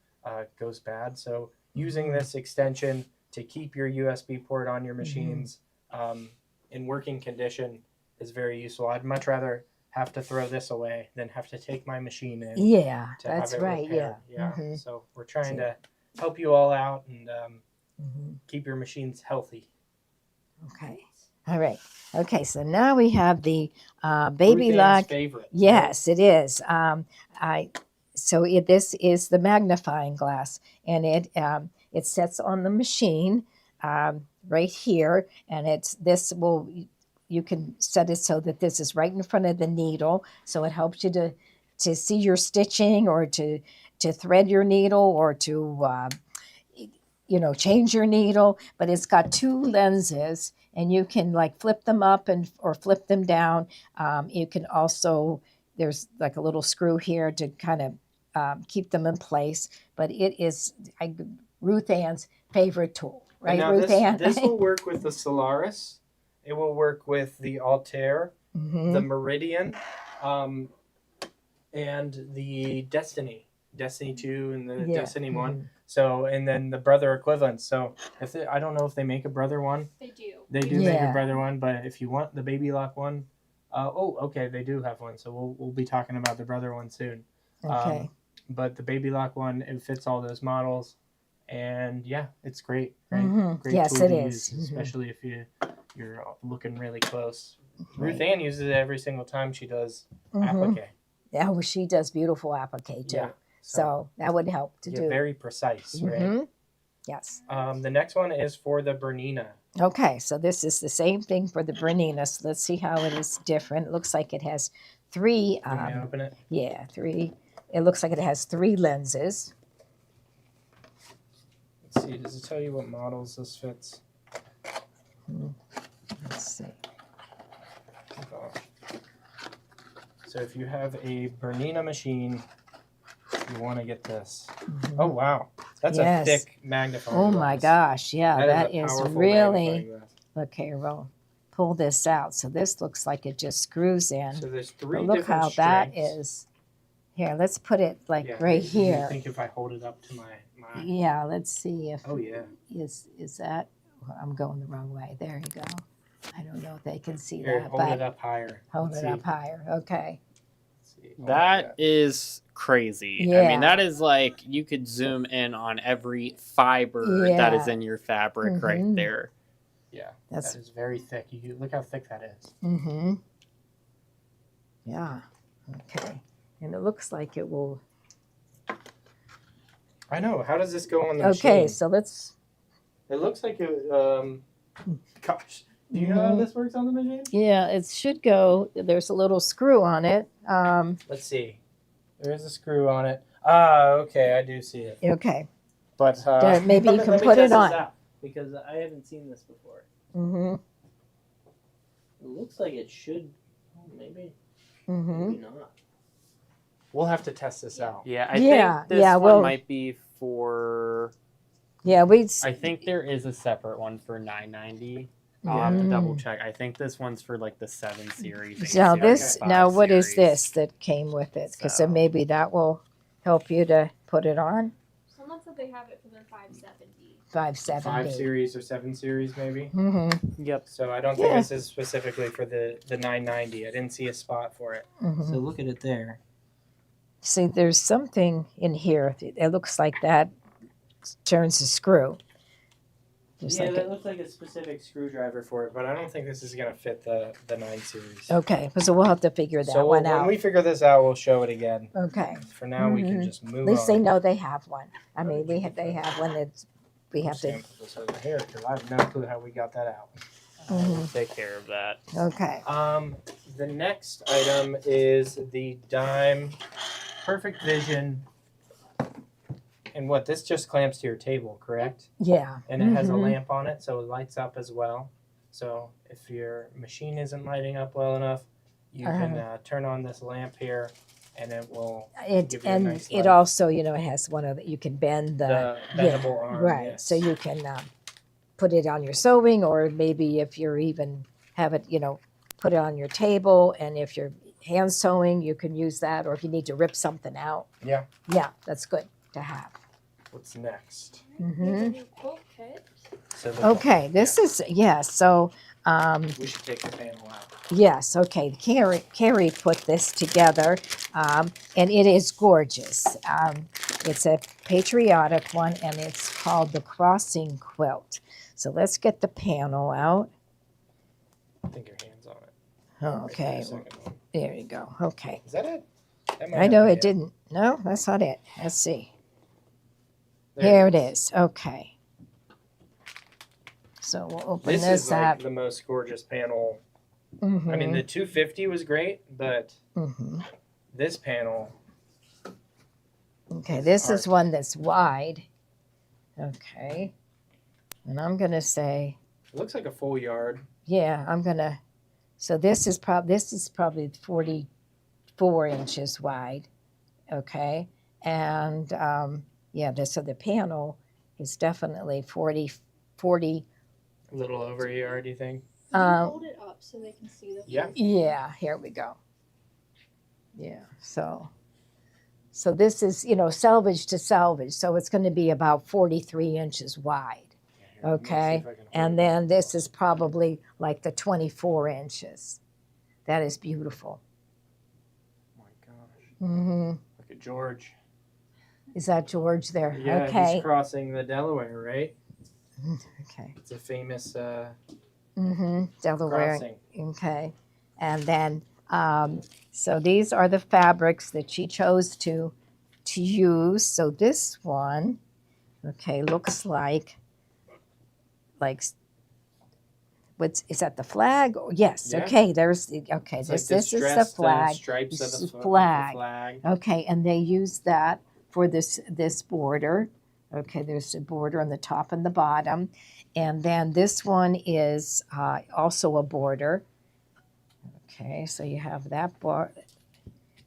goes bad. So using this extension to keep your USB port on your machines in working condition is very useful. I'd much rather have to throw this away than have to take my machine in. Yeah, to that's have it right. repaired. Yeah. So we're trying to help you all out and keep your machines healthy. Okay. All right. Okay. So now we have the baby Ruth Ann's lock. favorite. Yes, it is. This is the magnifying glass, and it sets on the machine right here, and you can set it so that this is right in front of the needle, so it helps you to see your stitching or to thread your needle or to change your needle. But it's got two lenses, and you can like flip them up or flip them down. You can also, there's like a little screw here to kind of keep them in place. But it is Ruth Ann's favorite tool, right, now Ruth Ann? This will work with the Solaris. It will work with the Altair, the Meridian, and the Destiny 2 and the Destiny 1. So, and then the Brother equivalents. So, I don't know if they make a Brother one. They do. They do make a Brother one, but if you want the Baby Lock one, okay, they do have one. So we'll be talking about the Brother one soon. Okay. But the Baby Lock one, it fits all those models, and yeah, it's great. Great Yes, tool it to is. use, especially if you're looking really close. Ruth Ann uses it every single time she does applique. Yeah, well, she does beautiful applique too. Yeah, so that would help to do. Very precise, right? Yes. The next one is for the Bernina. Okay, so this is the same thing for the Bernina. So let's see how it is different. It looks like it has three. Can I open it? Yeah, three. It looks like it has three lenses. Let's see. Does it tell you what models this fits? Let's see. So if you have a Bernina machine, you want to get this. Oh wow, that's a thick magnifying glass. Oh my gosh, yeah, that is really. Look here, we'll pull this out. So this looks like it just screws in. So there's three but look different how strengths. that is. Here, let's put it like right here. I think if I hold it up to my. Yeah, let's see if. Oh yeah. Is that? Well, I'm going the wrong way. There you go. I don't know if they can see Here, that. hold it up higher. Hold it up higher. Okay. That is crazy. Yeah. I mean, that is like you could zoom in on every fiber that is in your fabric right there. Yeah, that is very thick. You look how thick that is. Yeah. Okay. And it looks like it will. I know. How does this go on the machine? Okay, so let's. It looks like it. Gosh, do you know how this works on the machine? Yeah, it should go. There's a little screw on it. Let's see. There is a screw on it. Ah, okay, I do see it. Okay. But maybe you can put it on. Because I haven't seen this before. It looks like it should. Maybe. Maybe not. We'll have to test this out. Yeah, I think this one might be for. Yeah, I think there is a separate one for $9.90. I'll have to double Mm. check. I think this one's for like the 7 series. 8 Now series, this, 5 now what is series. this that came with it? Because So- maybe that will help you to put it on. Someone said they have it for their 570. 570. 5 series or 7 series maybe. Mm-hmm. Yep. So I don't think Yeah. this is specifically for the 990. I didn't see a spot for it. Mm-hmm. So look at it there. See, there's something in here. It looks like that turns the screw. Just Yeah, like that it. looks like a specific screwdriver for it, but I don't think this is gonna fit the 9 series. Okay, so we'll have to figure that So one when out. we figure this out, we'll show it again. Okay. For now, we can Mhm. just move At least they on. know they have one. I How mean, did we you have. get They that? have one that we I'm have just to. gonna put this over here because I have no clue how we got that out. Mhm. Take care of that. Okay. The next item is the Dime Perfect Vision. And what, this just clamps to your table, correct? Yeah. And it has a Mhm. lamp on it, so it lights up as well. So if your machine isn't lighting up well enough, you can turn on this lamp here, and it will It give you a and nice it light. also, it has one of the, you can bend the bendable arm. right. yes. So you can put it on your sewing, or maybe if you're even have it, put it on your table, and if you're hand sewing, you can use that, or if you need to rip something out. Yeah. Yeah, that's good to have. What's next? We have a new quilt kit. So the- Okay, this is so. We should take the panel out. Yes, okay. Carrie put this together, and it is gorgeous. It's a patriotic one, and it's called the Crossing Quilt. So let's get the panel out. I think your hand's on it. Right there, Okay, the second one. there you go. Okay. Is that it? That might I not know be it didn't. No, that's not it. Let's see. There Here it is. Okay. So we'll open This this is like up. the most gorgeous panel. Mhm, I mean, the 250 was great, but mhm. this panel, Okay, It's this is art. one that's wide. Okay. And I'm going to say, it looks like a full yard. yeah, so this is probably 44 inches wide. Okay. And so the panel is definitely 40. A little over a yard, you think? Can you Um, hold it up so they can see the Yeah. Yeah, here we go. Yeah, so this is, salvage to salvage. So it's going to be about 43 inches wide. Here, let me see Okay, if I can hold and it. then this is probably like the 24 inches. That is beautiful. Oh my gosh. Hmm. Look at George. Is that George there? Yeah, Okay. he's crossing the Delaware, right? Okay. It's a famous Delaware. crossing. Okay. And then, so these are the fabrics that she chose to use. So this one, okay, looks like is that the flag? Oh, yes. Yeah. Okay. This It's is like the distressed, flag. stripes This of is the the flag. flag. Okay, and they use that for this border. Okay, there's a border on the top and the bottom, and then this one is also a border. Okay, so you have that bar,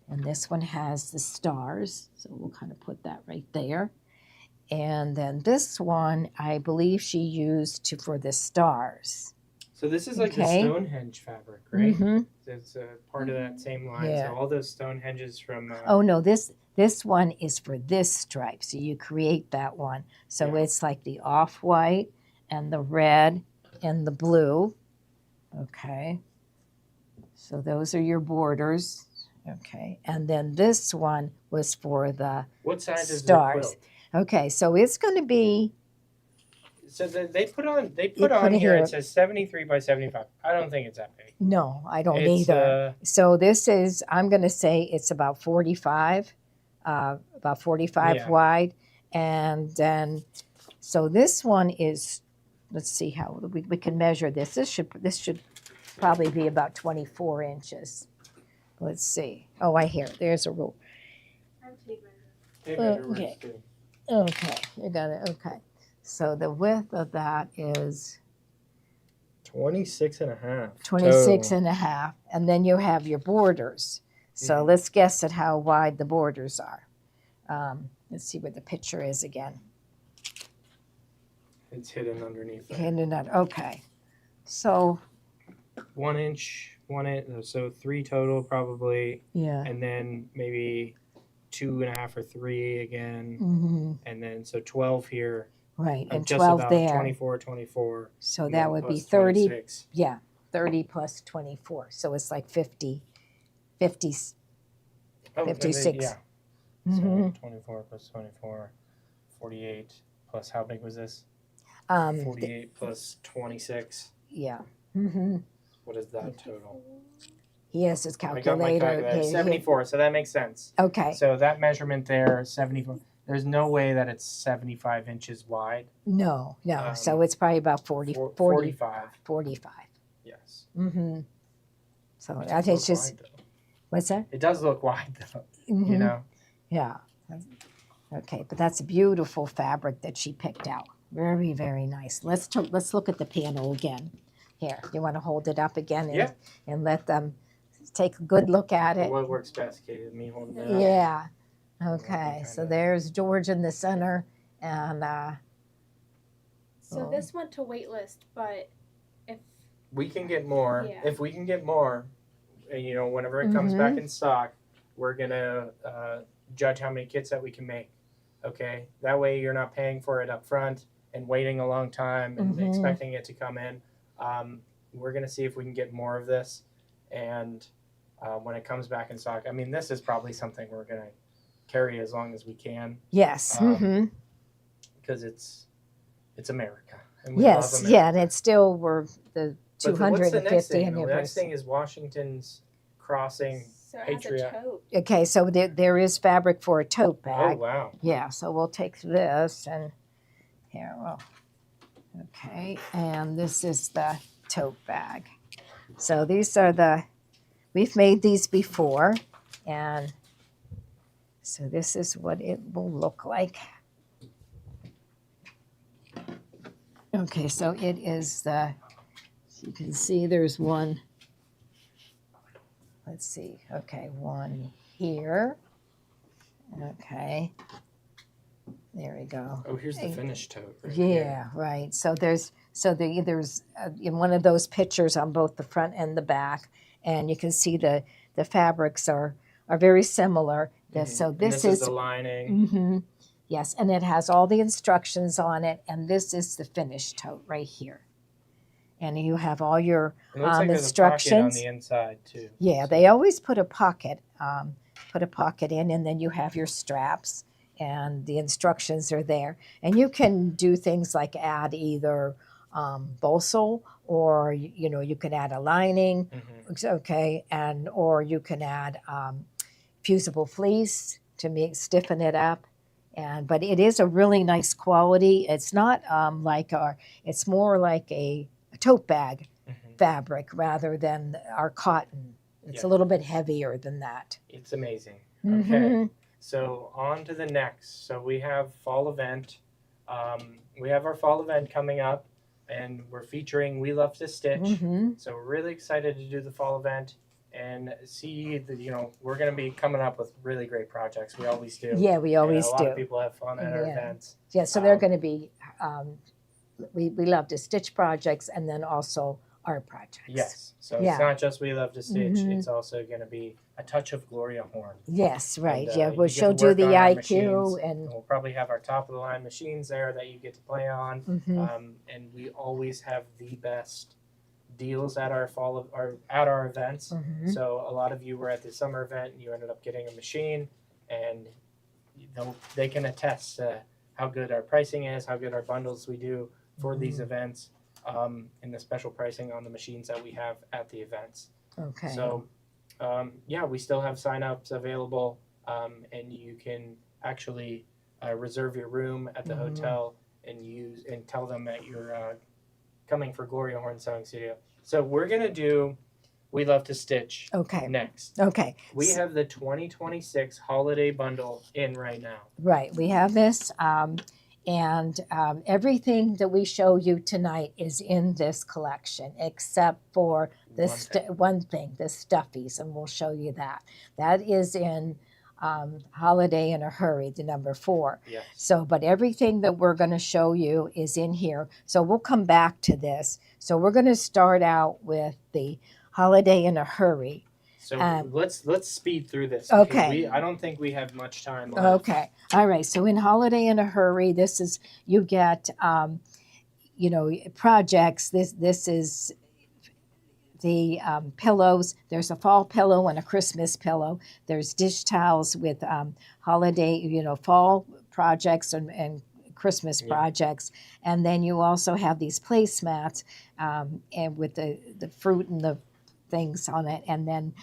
and this one has the stars. So we'll kind of put that right there, and then this one I believe she used for the stars. So this is like Okay. the Stonehenge fabric, right? Mhm. It's a part of that same line. Yeah. So all those Stonehenges from. Oh no, this one is for this stripe. So you create that one. So Yeah. it's like the off-white and the red and the blue. Okay. So those are your borders. Okay. And then this one was for the What size is the stars. quilt? Okay, so it's going to be So they put on put here. here- It says 73 by 75. I don't think it's that big. no, I don't It's, either. So this is I'm going to say it's about 45 Yeah. wide, and then so this one is, let's see how we can measure this. This should probably be about 24 inches. Let's see. Oh, I hear it. There's a rule. I have tape measure. Tape Oh, measure works okay. too. Okay, you got it. Okay, so the width of that is 26 and a half. 26 and a half, and then you have your borders. So Mhm. let's guess at how wide the borders are. Let's see where the picture is again. It's hidden underneath that. Hidden out. Okay. So 1 inch, so 3 total probably, yeah. and then maybe 2.5 or 3 again, Mm-hmm. and then so 12 here. Right, and Just 12 about there. 24. So and that then would be plus 30. 26. Yeah, 30 plus 24. So it's like 50, 50. Oh, and then, 56. yeah. Mhm. So 24 plus 24, 48 plus how big was this? Um, 48 plus 26. yeah. Mm-hmm. What is that total? He has his I got my calculator. calculator. Here. 74, so that makes sense. Okay. So that measurement there, 74. There's no way that it's 75 inches wide. No. So Um, it's probably about 40, 45. 45. Yes. Mm-hmm. So It I does think it's look just, wide, though. what's that? It does look wide, though. Mhm. You know? Yeah. Okay, but that's a beautiful fabric that she picked out. Very, very nice. Let's look at the panel again. Here, you want to hold it up again and, Yeah. and let them take a good look at it. What works best, Kate? Me holding it up? Yeah. Or Okay, we so kinda- there's George in the center, and So Oh. this went to waitlist, but if We can get more. Yeah. If we can get more, you know, whenever it comes back in stock, we're going to judge how many kits that we can make. Okay? That way you're not paying for it up front and waiting a long time and expecting it to come in. We're going to see if we can get more of this. And when it comes back in stock, I mean, this is probably something we're going to carry as long as we can yes, because it's America. And we yes, love America. yeah, and it's still we're the But what's the next 250 thing? The next anniversary. thing is Washington's crossing. so it has Patriot. a tote. Okay, so there is fabric for a tote Oh, bag. wow. Yeah, so we'll take this and here, well, okay, and this is the tote bag. So these are we've made these before, and so this is what it will look like. Okay, so it is you can see there's one, let's see, okay, one here. Okay, there we go. Oh, here's the finished tote. Right Yeah, here. right. So there's in one of those pictures on both the front and the back, and you can see the fabrics are very similar. So And this is the lining. Mhm. Yes, and it has all the instructions on it, and this is the finished tote right here. And you have all your It looks like there's a pocket on instructions. the inside too. Yeah, So- they always put a pocket in, and then you have your straps, and the instructions are there. And you can do things like add either bolsel, or you can add a lining, Mhm. okay, or you can add fusible fleece to stiffen it up. But it is a really nice quality. It's not it's more like a tote bag Mhm. fabric rather than our cotton. It's a Yeah. little bit heavier than that. It's amazing. Okay. Mhm. So on to the next. So we have fall event. We have our fall event coming up, and we're featuring We Love to Stitch. Mhm. So we're really excited to do the fall event and see we're going to be coming up with really great projects. We always do. Yeah, we always and a lot do. of people have fun at our Yeah. events. Yeah, so they're Um, going to be, we love to stitch projects and then also art projects. Yes. So Yeah. it's not just We Love to Stitch. Mhm. It's also going to be a touch of Gloria Horn. Yes, right. And, Yeah, you well, get to she'll do work the on our IQ machines, and. we'll probably have our top of the line machines there that you get to play on. Mhm. And we always have the best deals at our at our events. Mhm. So a lot of you were at the summer event and you ended up getting a machine, and they can attest to how good our pricing is, how good our bundles we do for these events, and the special pricing on the machines that we have at the events. Okay. So, we still have signups available, and you can actually reserve your room at the Mhm. hotel and tell them that you're coming for Gloria Horn Sewing Studio. So we're gonna do We Love to Stitch Okay. next. Okay. We have the 2026 holiday bundle in right now. Right. We have this, and everything that we show you tonight is in this collection, except for One thing. one thing, the stuffies, and we'll show you that. That is in Holiday in a Hurry, the number 4. Yes. So, but everything that we're going to show you is in here. So we'll come back to this. So we're going to start out with the Holiday in a Hurry. So let's speed through this. Okay. I don't think we have much time left. Okay. All right. So in Holiday in a Hurry, this is, you get, projects. This is the pillows. There's a fall pillow and a Christmas pillow. There's dish towels with holiday, fall projects and Christmas projects. And then you also have these placemats and with the fruit and the things on it. And then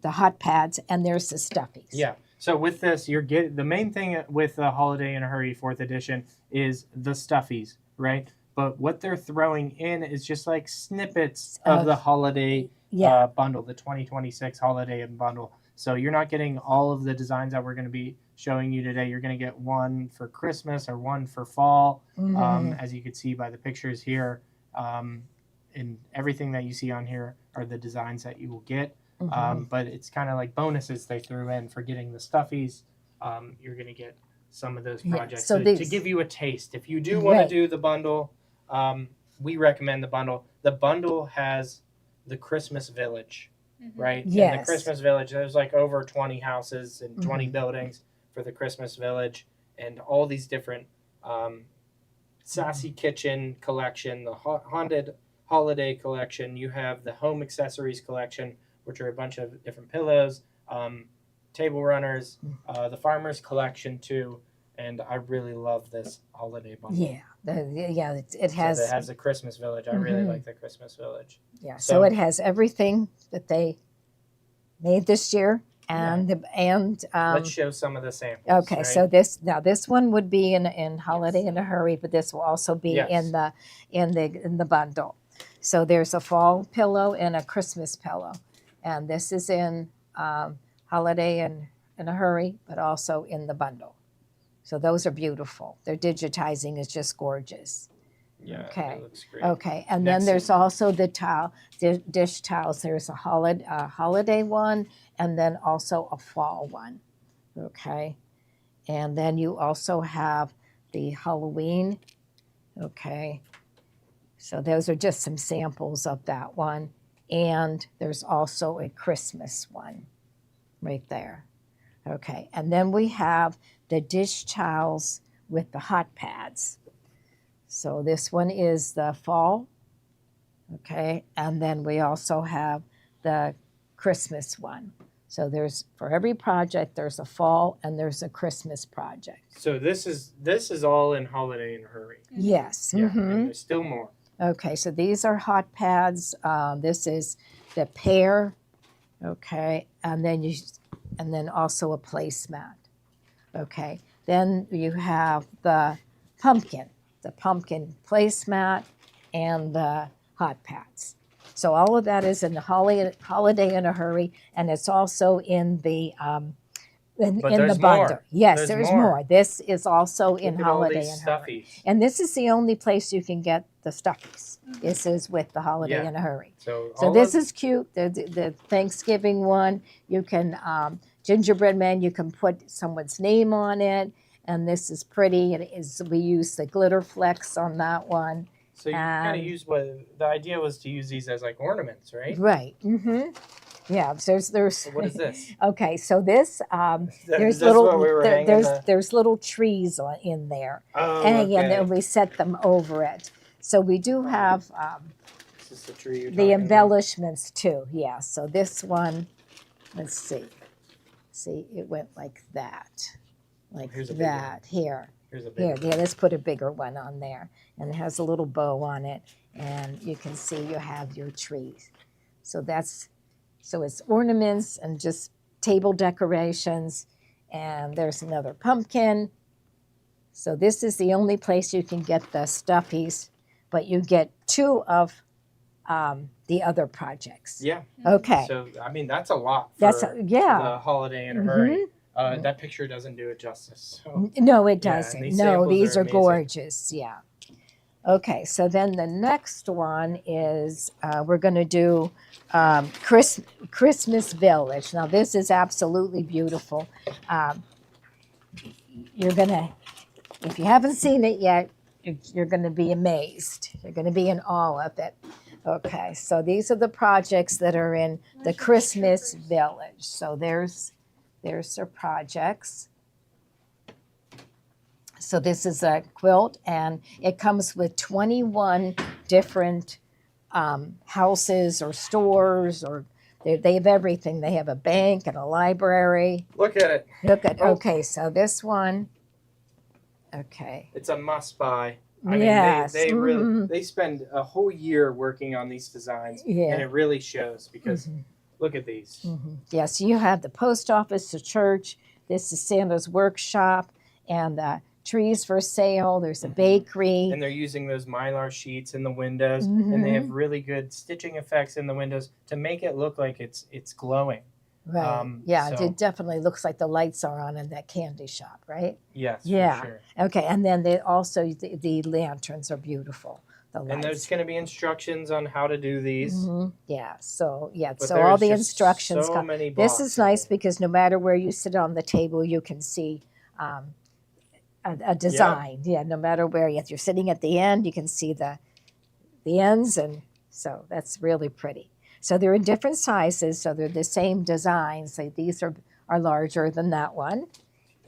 the hot pads, and there's the stuffies. Yeah. So with this, the main thing with the Holiday in a Hurry 4th edition is the stuffies, right? But what they're throwing in is just like snippets of the holiday bundle, the 2026 holiday bundle. So you're not getting all of the designs that we're going to be showing you today. You're going to get one for Christmas or one for fall, as you can see by the pictures here. And everything that you see on here are the designs that you will get. But it's kind of like bonuses they threw in for getting the stuffies. You're going to get some of those projects to give you a taste. If you do want to do the bundle, we recommend the bundle. The bundle has the Christmas Village, right? Yes. In the Christmas Village, there's like over 20 houses and 20 buildings for the Christmas Village, and all these different Sassy Kitchen collection, the Haunted Holiday collection. You have the Home Accessories collection, which are a bunch of different pillows, table runners, the Farmer's collection too. And I really love this holiday bundle. It has. So it has the Christmas Village. I really like the Christmas Village. Yeah. So it has everything that they made this year, and let's show some of the samples. Okay. Right? So this one would be in Holiday in a Hurry, but this will also be in the bundle. So there's a fall pillow and a Christmas pillow, and this is in Holiday in a Hurry, but also in the bundle. So those are beautiful. Their digitizing is just gorgeous. Yeah, okay. It looks great. Okay, and then there's also the dish towels. There's a holiday one, and then also a fall one. Okay, and then you also have the Halloween. Okay, so those are just some samples of that one, and there's also a Christmas one, right there. Okay, and then we have the dish towels with the hot pads. So this one is the fall, okay, and then we also have the Christmas one. So there's, for every project, there's a fall and there's a Christmas project. So this is all in Holiday in a Hurry. Yes. Yeah, and there's still more. Okay, so these are hot pads. This is the pear, okay, and then also a placemat. Okay, then you have the pumpkin placemat, and the hot pads. So all of that is in the Holiday in a Hurry, and it's also in the in the bundle. Yes, there's more. This is also in Holiday in a Hurry, and this is the only place you can get the stuffies. This is with the Holiday in a Hurry. So this is cute. The Thanksgiving one, you can gingerbread man. You can put someone's name on it. And this is pretty. We use the glitter flecks on that one. So you kind of use the idea was to use these as like ornaments, right? Right. Mm-hmm. Yeah. There's. So what is this? Okay. So this there's little trees in there, and then we set them over it. So we do have this is the tree you're the embellishments too. Yeah. So this one, let's see. See, it went like that. Like that here. Yeah, let's put a bigger one on there. And it has a little bow on it. And you can see you have your trees. So it's ornaments and just table decorations. And there's another pumpkin. So this is the only place you can get the stuffies, but you get 2 of the other projects. Yeah. Okay. So, I mean, that's a lot for the Holiday in a Hurry. That picture doesn't do it justice. So. No, it doesn't. Yeah, no, these are amazing. gorgeous. Yeah. Okay, so then the next one is we're going to do Christmas Village. Now, this is absolutely beautiful. Um, you're going to, if you haven't seen it yet, you're going to be amazed. You're going to be in awe of it. Okay, so these are the projects that are in the Christmas Village. So there's their projects. So this is a quilt, and it comes with 21 different houses or stores, or they have everything. They have a bank and a library. Look at it. Look at, Oh. okay, so this one, okay. It's a must buy. I mean, Yes. they really Mhm. they spend a whole year working on these designs, Yeah. and it really shows because Mhm. look at these. Yeah, so you have the post office, the church, this is Santa's workshop, and the trees for sale. There's a bakery. And they're using those mylar sheets in the windows, and they have Mm-hmm. really good stitching effects in the windows to make it look like it's glowing. Right. Yeah, so- it definitely looks like the lights are on in that candy shop, right? Yes, Yeah. for sure. Okay, and then they also the lanterns are beautiful. The lights. And there's going to be instructions on how to do these. Mhm. Yeah. So yeah. But So all there's the just instructions. So many This blocks is in nice it. because no matter where you sit on the table, you can see a design. Yeah. No matter where, if you're sitting at the end, you can see the ends, and so that's really pretty. So they're in different sizes, so they're the same design. So these are larger than that one.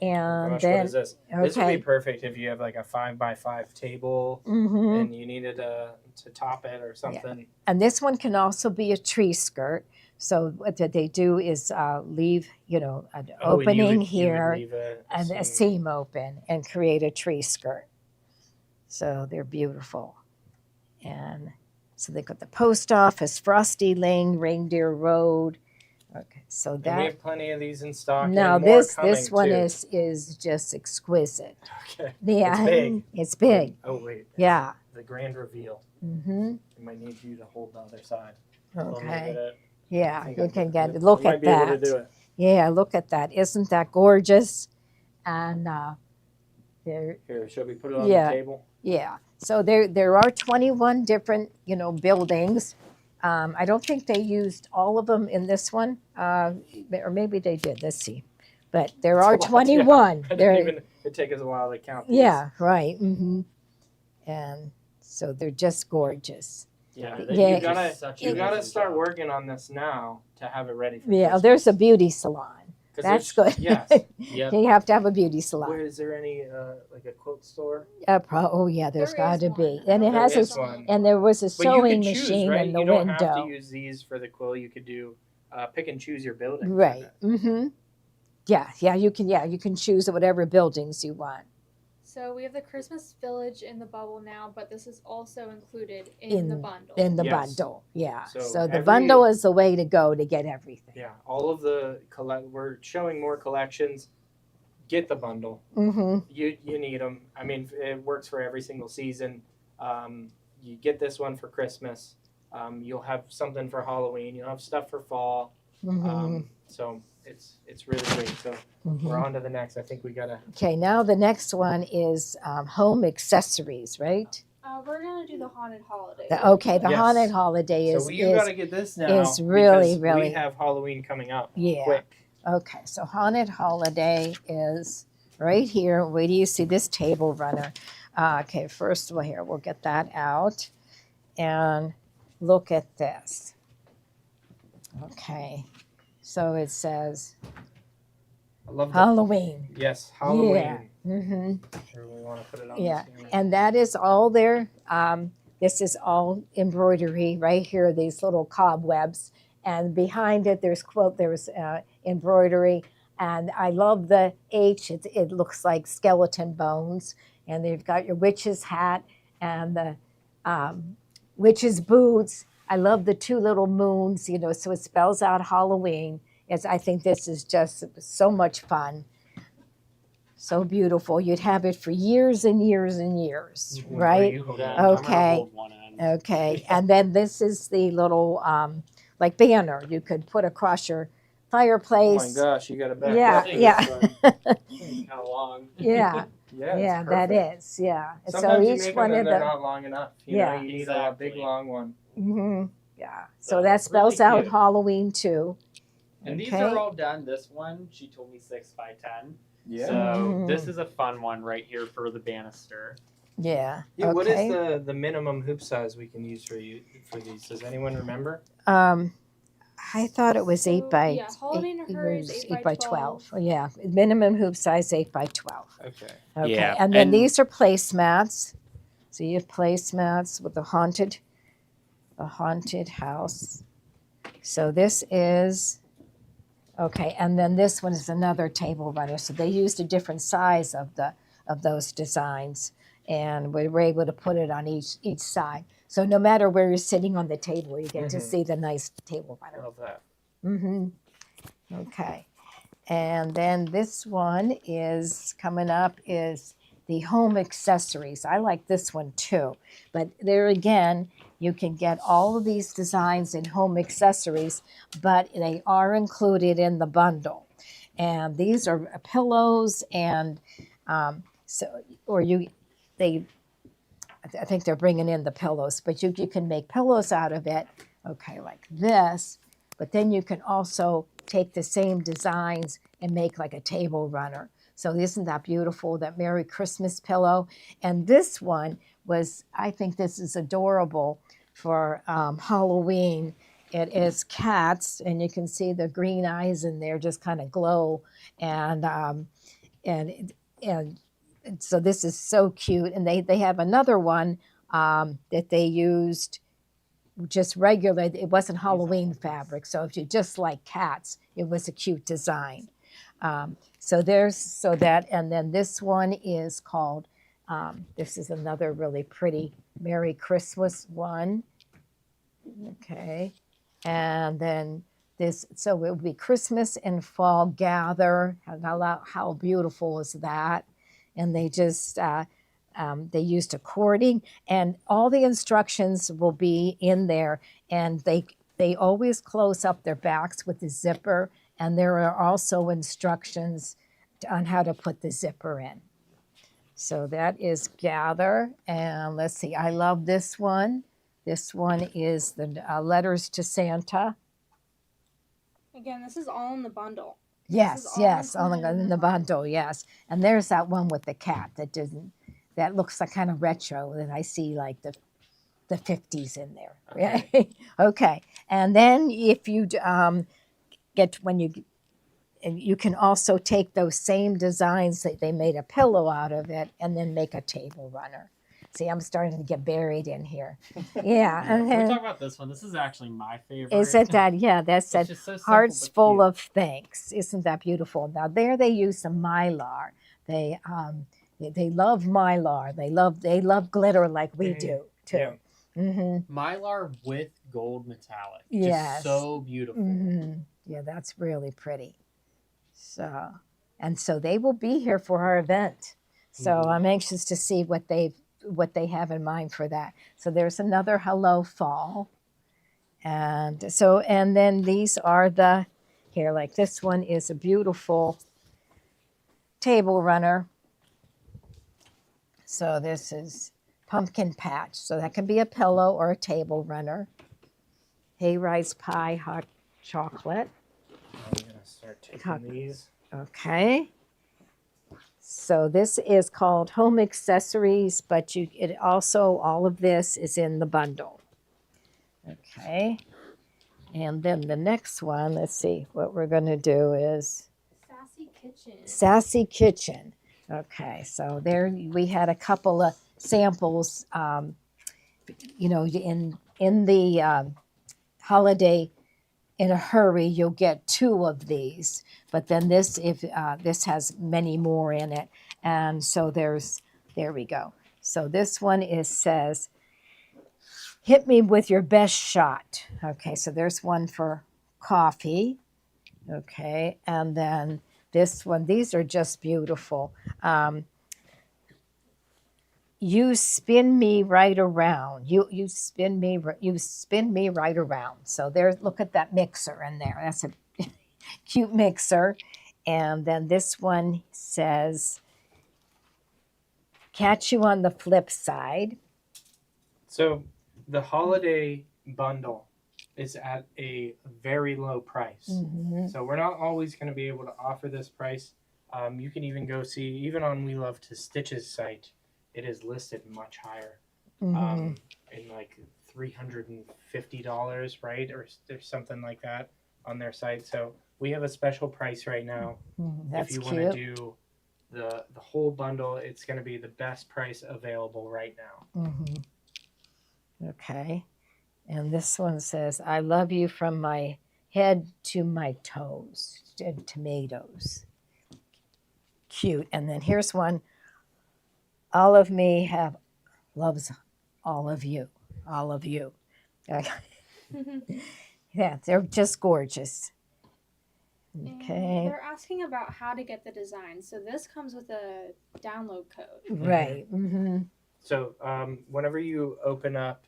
And Gosh, then what is this? This would okay. be perfect if you have like a 5x5 table Mhm. and you needed to top it or something. And this one can also be a tree skirt. So what they do is leave, an Oh, and opening you would here leave and a seam open and create a tree skirt. So they're beautiful. And so they got the post office, Frosty Lane, Reindeer Road. Okay, so And we that. have plenty of these in stock. Now and more this coming, one too. is just exquisite. Okay. Yeah, It's big. It's big. Oh wait. Yeah. The grand reveal. Mm-hmm. I might need you to hold the other side. Okay. Yeah, I think you I can can get do it. look I might at be able to that. do it. Yeah, look at that. Isn't that gorgeous? And there, Here, shall we put it on Yeah. the table? yeah. So there are 21 different buildings. I don't think they used all of them in this one, or maybe they did. Let's see. But there It's a are lot, 21. I There, didn't even. It takes us a while to count. These. yeah, right. And so they're just gorgeous. Yeah. Yeah. You gotta start working on this now to have it ready for Yeah, Christmas. there's a beauty salon. 'Cause That's there's- good. Yes. Yep. You have to have a beauty Where salon. is there any like a quilt store? Oh yeah, there's There got is to one. be. And it There has is a, one. and there was a But you sewing can choose, machine right? in the You don't window. have to use these for the quilt. You could do pick and choose your building. for Right. that. Mm-hmm. Yeah, you can. Yeah, you can choose whatever buildings you want So we have the Christmas Village in the bubble now, but this is also included in the bundle. in the Yes. bundle. Yeah. So So the every- bundle is the way to go to get everything. Yeah. All of the we're showing more collections. Get the bundle. Mm-hmm. You need them. I mean, it works for every single season. You get this one for Christmas. You'll have something for Halloween. You'll have stuff for fall. Mm-hmm. So it's really great. So we're on to the next. I think we gotta. Okay. Now the next one is home accessories, right? We're gonna do the haunted holiday. Okay, the Yes. haunted holiday So you gotta get this now. is really, because really- We have Halloween coming up. Yeah. Quick. Okay, so haunted holiday is right here. Wait till you see this table runner. Okay, first of all, here we'll get that out, and look at this. Okay, so it says I love the Halloween. Yes, Halloween. Yeah. Mm-hmm. Here we want to put it on. Yeah, the scanner. and that is all there. This is all embroidery right here. These little cobwebs, and behind it there's embroidery. And I love the H. It looks like skeleton bones, and they've got your witch's hat and the witch's boots. I love the two little moons. So it spells out Halloween. I think this is just so much fun. So beautiful. You'd have it for years and years and years, Mhm. right? You hold Yeah, on. I'm gonna Okay. hold one end. Okay. And then this is the little like banner you could put across your Oh my fireplace. gosh, you got to back Yeah, up. yeah. How long? Yeah. Yeah, Yeah, it's that perfect. is. Yeah. And so Sometimes you each make one them of and they're the not long enough. You Yeah. know, you need a Exactly. big long one. yeah. So So, that spells really out cute. Halloween too. And these Okay. are all done. This one, she told me 6x10. Yeah. So this is a fun one right here for the banister. Yeah. Yeah, what is Okay. the minimum hoop size we can use for these? Does anyone remember? I thought it was So, 8 by yeah, Holiday it Nectar is was 8 8 by by 12. 12. Oh, yeah, minimum hoop size 8 by 12. Okay. Okay, Yeah, and then and- these are placemats. So you have placemats with a haunted house. So this is okay, and then this one is another table runner. So they used a different size of those designs, and we were able to put it on each side. So no matter where you're sitting on the table, you get to Mhm. see the nice table runner. Love that. Mm-hmm. Okay. And then this one is coming up is the home accessories. I like this one too. But there again, you can get all of these designs in home accessories, but they are included in the bundle. And these are pillows and so or you they I think they're bringing in the pillows, but you can make pillows out of it, okay, like this. But then you can also take the same designs and make like a table runner. So isn't that beautiful, that Merry Christmas pillow? And this one was, I think this is adorable for Halloween. It is cats, and you can see the green eyes in there just kind of glow. And and so this is so cute. And they have another one that they used just regular. It wasn't Halloween fabric. So if you just like cats, it was a cute design. So there's so that, and then this one is called. This is another really pretty Merry Christmas one. Okay, and then this. So it would be Christmas and fall gather. How beautiful is that? And they just they used a cording, and all the instructions will be in there, and they always close up their backs with the zipper, and there are also instructions on how to put the zipper in. So that is gather, and let's see, I love this one. This one is the letters to Santa. Again, this is all in the bundle. Yes, all yes, included in in the the bundle, yes. And there's that one with the cat that looks like kind of retro, and I see like the 50s in there. Okay. Okay. And then if you get when you and you can also take those same designs that they made a pillow out of it and then make a table runner. See, I'm starting to get buried in here. Yeah. Can we talk about this one? This is actually my favorite. Isn't that, yeah, that's It's that just so simple hearts but full cute. of thanks. Isn't that beautiful? Now there they use some mylar. They love mylar. They love glitter like we do too. Yeah. Mm-hmm. Mylar with gold metallic. Yes. Just so beautiful. Mm-hmm. Yeah, that's really pretty. So they will be here for our event. So I'm anxious to see what they have in mind for that. So there's another Hello Fall. And then these are the here, like this one is a beautiful table runner. So this is pumpkin patch. So that can be a pillow or a table runner. Hay rice pie, hot chocolate. I'm gonna start taking these. Okay. So this is called home accessories, but it also, all of this is in the bundle. Okay. And then the next one, let's see, what we're going to do is Sassy Kitchen. Sassy Kitchen. Okay, so there we had a couple of samples, in the holiday in a hurry, you'll get 2 of these, but then this has many more in it, and so there we go. So this one says, "Hit me with your best shot." Okay, so there's one for coffee. Okay, and then this one. These are just beautiful. You spin me right around. You spin me right around. So there's, look at that mixer in there. That's a cute mixer. And then this one says, catch you on the flip side. So the holiday bundle is at a very low price. Mhm. So we're not always going to be able to offer this price. You can even go see, even on We Love to Stitch's site, it is listed much higher, Mhm. in like $350, right, or there's something like that on their site. So we have a special price right now. That's if you cute. want to do the whole bundle, it's going to be the best price available right now. Okay. And this one says, I love you from my head to my toes. And tomatoes. Cute. And then here's one. All of me loves all of you. All of you. Yeah, they're just gorgeous. Okay. They're asking about how to get the design. So this comes with a download code. Right. So whenever you open up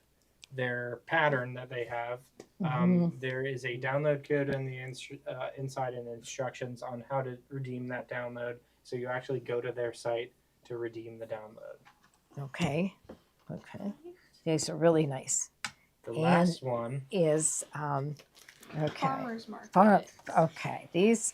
their pattern that they have, there is a download code in the inside and instructions on how to redeem that download. So you actually go to their site to redeem the download. Okay. Okay. These are really nice. The last one is okay. Farmers market. Okay. These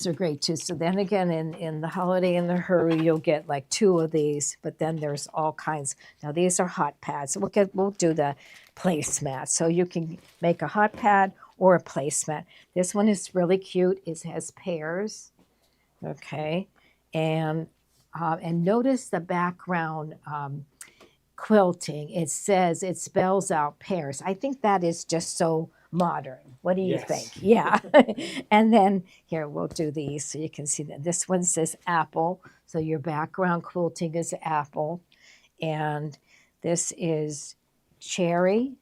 are great too. So then again, in the holiday in the hurry, you'll get like 2 of these, but then there's all kinds. Now these are hot pads. We'll do the placemat. So you can make a hot pad or a placemat. This one is really cute. It has pears. Okay, and notice the background quilting. It spells out pears. I think that is just so modern. What do you think? Yeah. And then here, we'll do these so you can see that this one says apple. So your background quilting is apple. And this is cherry.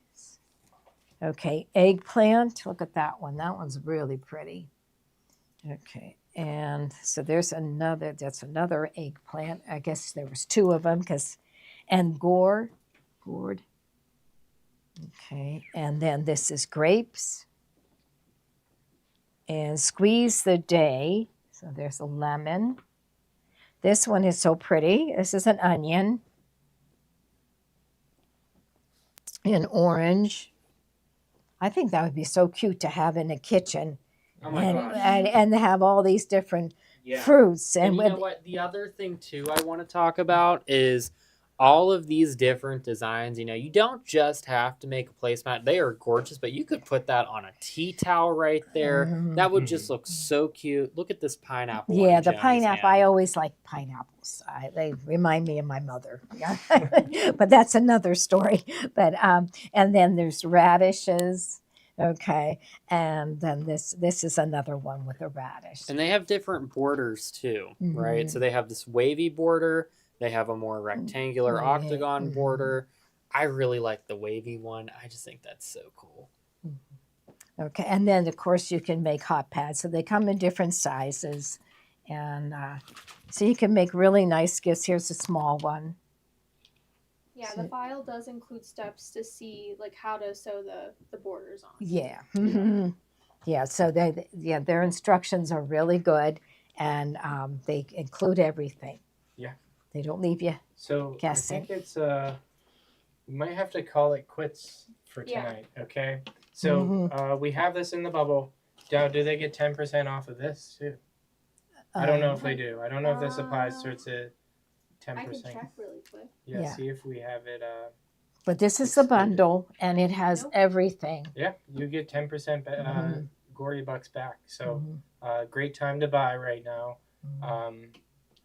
Okay, eggplant. Look at that one. That one's really pretty. Okay, and so that's another eggplant. I guess there was 2 of them and gourd. Okay, and then this is grapes. And squeeze the day. So there's a lemon. This one is so pretty. This is an onion. An orange. I think that would be so cute to have in a kitchen. Oh my gosh. And have all these different Yeah. fruits. And you know what? The other thing too I want to talk about is all of these different designs. You know, you don't just have to make a placemat. They are gorgeous, but you could put that on a tea towel right there. That would just look so cute. Look at this pineapple. Yeah, on the Joni's pineapple. hand. I always like pineapples. They remind me of my mother. But that's another story. But and then there's radishes. Okay, and then this is another one with a radish. And they have different borders too, right? So they have this wavy border. They have a more rectangular octagon border. I really like the wavy one. I just think that's so cool. Okay, and then of course you can make hot pads. So they come in different sizes, and so you can make really nice gifts. Here's a small one. Yeah, the file does include steps to see like how to sew the borders on. Yeah. Yeah. So their instructions are really good, and they include everything. Yeah. They don't leave you. So guessing. I think it's we might have to call it quits for tonight. Okay. So we have this in the bubble. Now, do they get 10% off of this too? I don't know if they do. I don't know if this applies to 10%. I can check really quick. Yeah. See if we have it. But this is the bundle, and it has everything. Yeah, you get 10% Gory Bucks back. So great time to buy right now.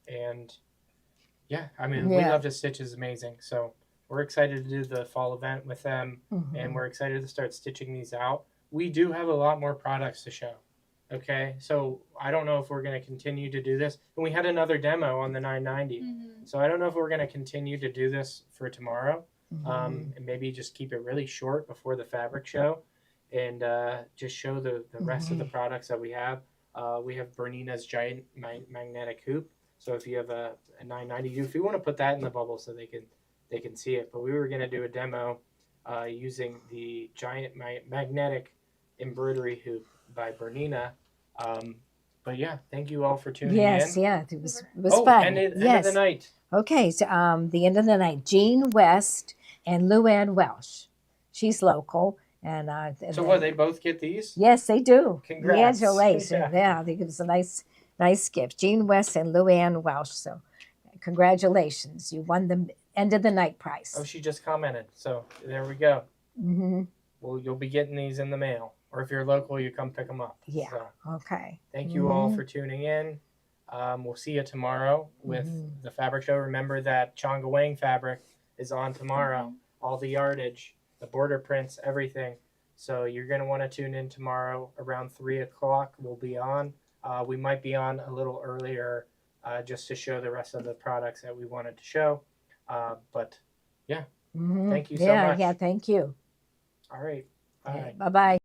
And yeah, I mean, We Love to Stitch is amazing. So we're excited to do the fall event with them, and we're excited to start stitching these out. We do have a lot more products to show. Okay, so I don't know if we're going to continue to do this. And we had another demo on the 990. So I don't know if we're going to continue to do this for tomorrow. And maybe just keep it really short before the fabric show and just show the rest of the products that we have. We have Bernina's giant magnetic hoop. So if you have a 990, if you want to put that in the bubble so they can see it. But we were going to do a demo using the giant magnetic embroidery hoop by Bernina. But yeah, thank you all for tuning Yes, in. yeah, it was fun. And end of Yes. the night. Okay, so the end of the night, Jean West and Luann Welsh. She's local, and So what? They both get these? yes, they do. Congrats. Congratulations! Yeah, I think it was a nice gift. Jean West and Luann Welsh. So, congratulations! You won the end of the night prize. Oh, she just commented. So there we go. Mm-hmm. Well, you'll be getting these in the mail, or if you're local, you come pick them up. Yeah. So, Okay. thank you all for tuning in. We'll see you tomorrow with the fabric show. Remember that Chongawang fabric is on tomorrow. All the yardage, the border prints, everything. So you're going to want to tune in tomorrow around 3 o'clock. We'll be on. We might be on a little earlier just to show the rest of the products that we wanted to show. But yeah, thank you so much. Yeah, thank you. All right. Bye. Bye-bye.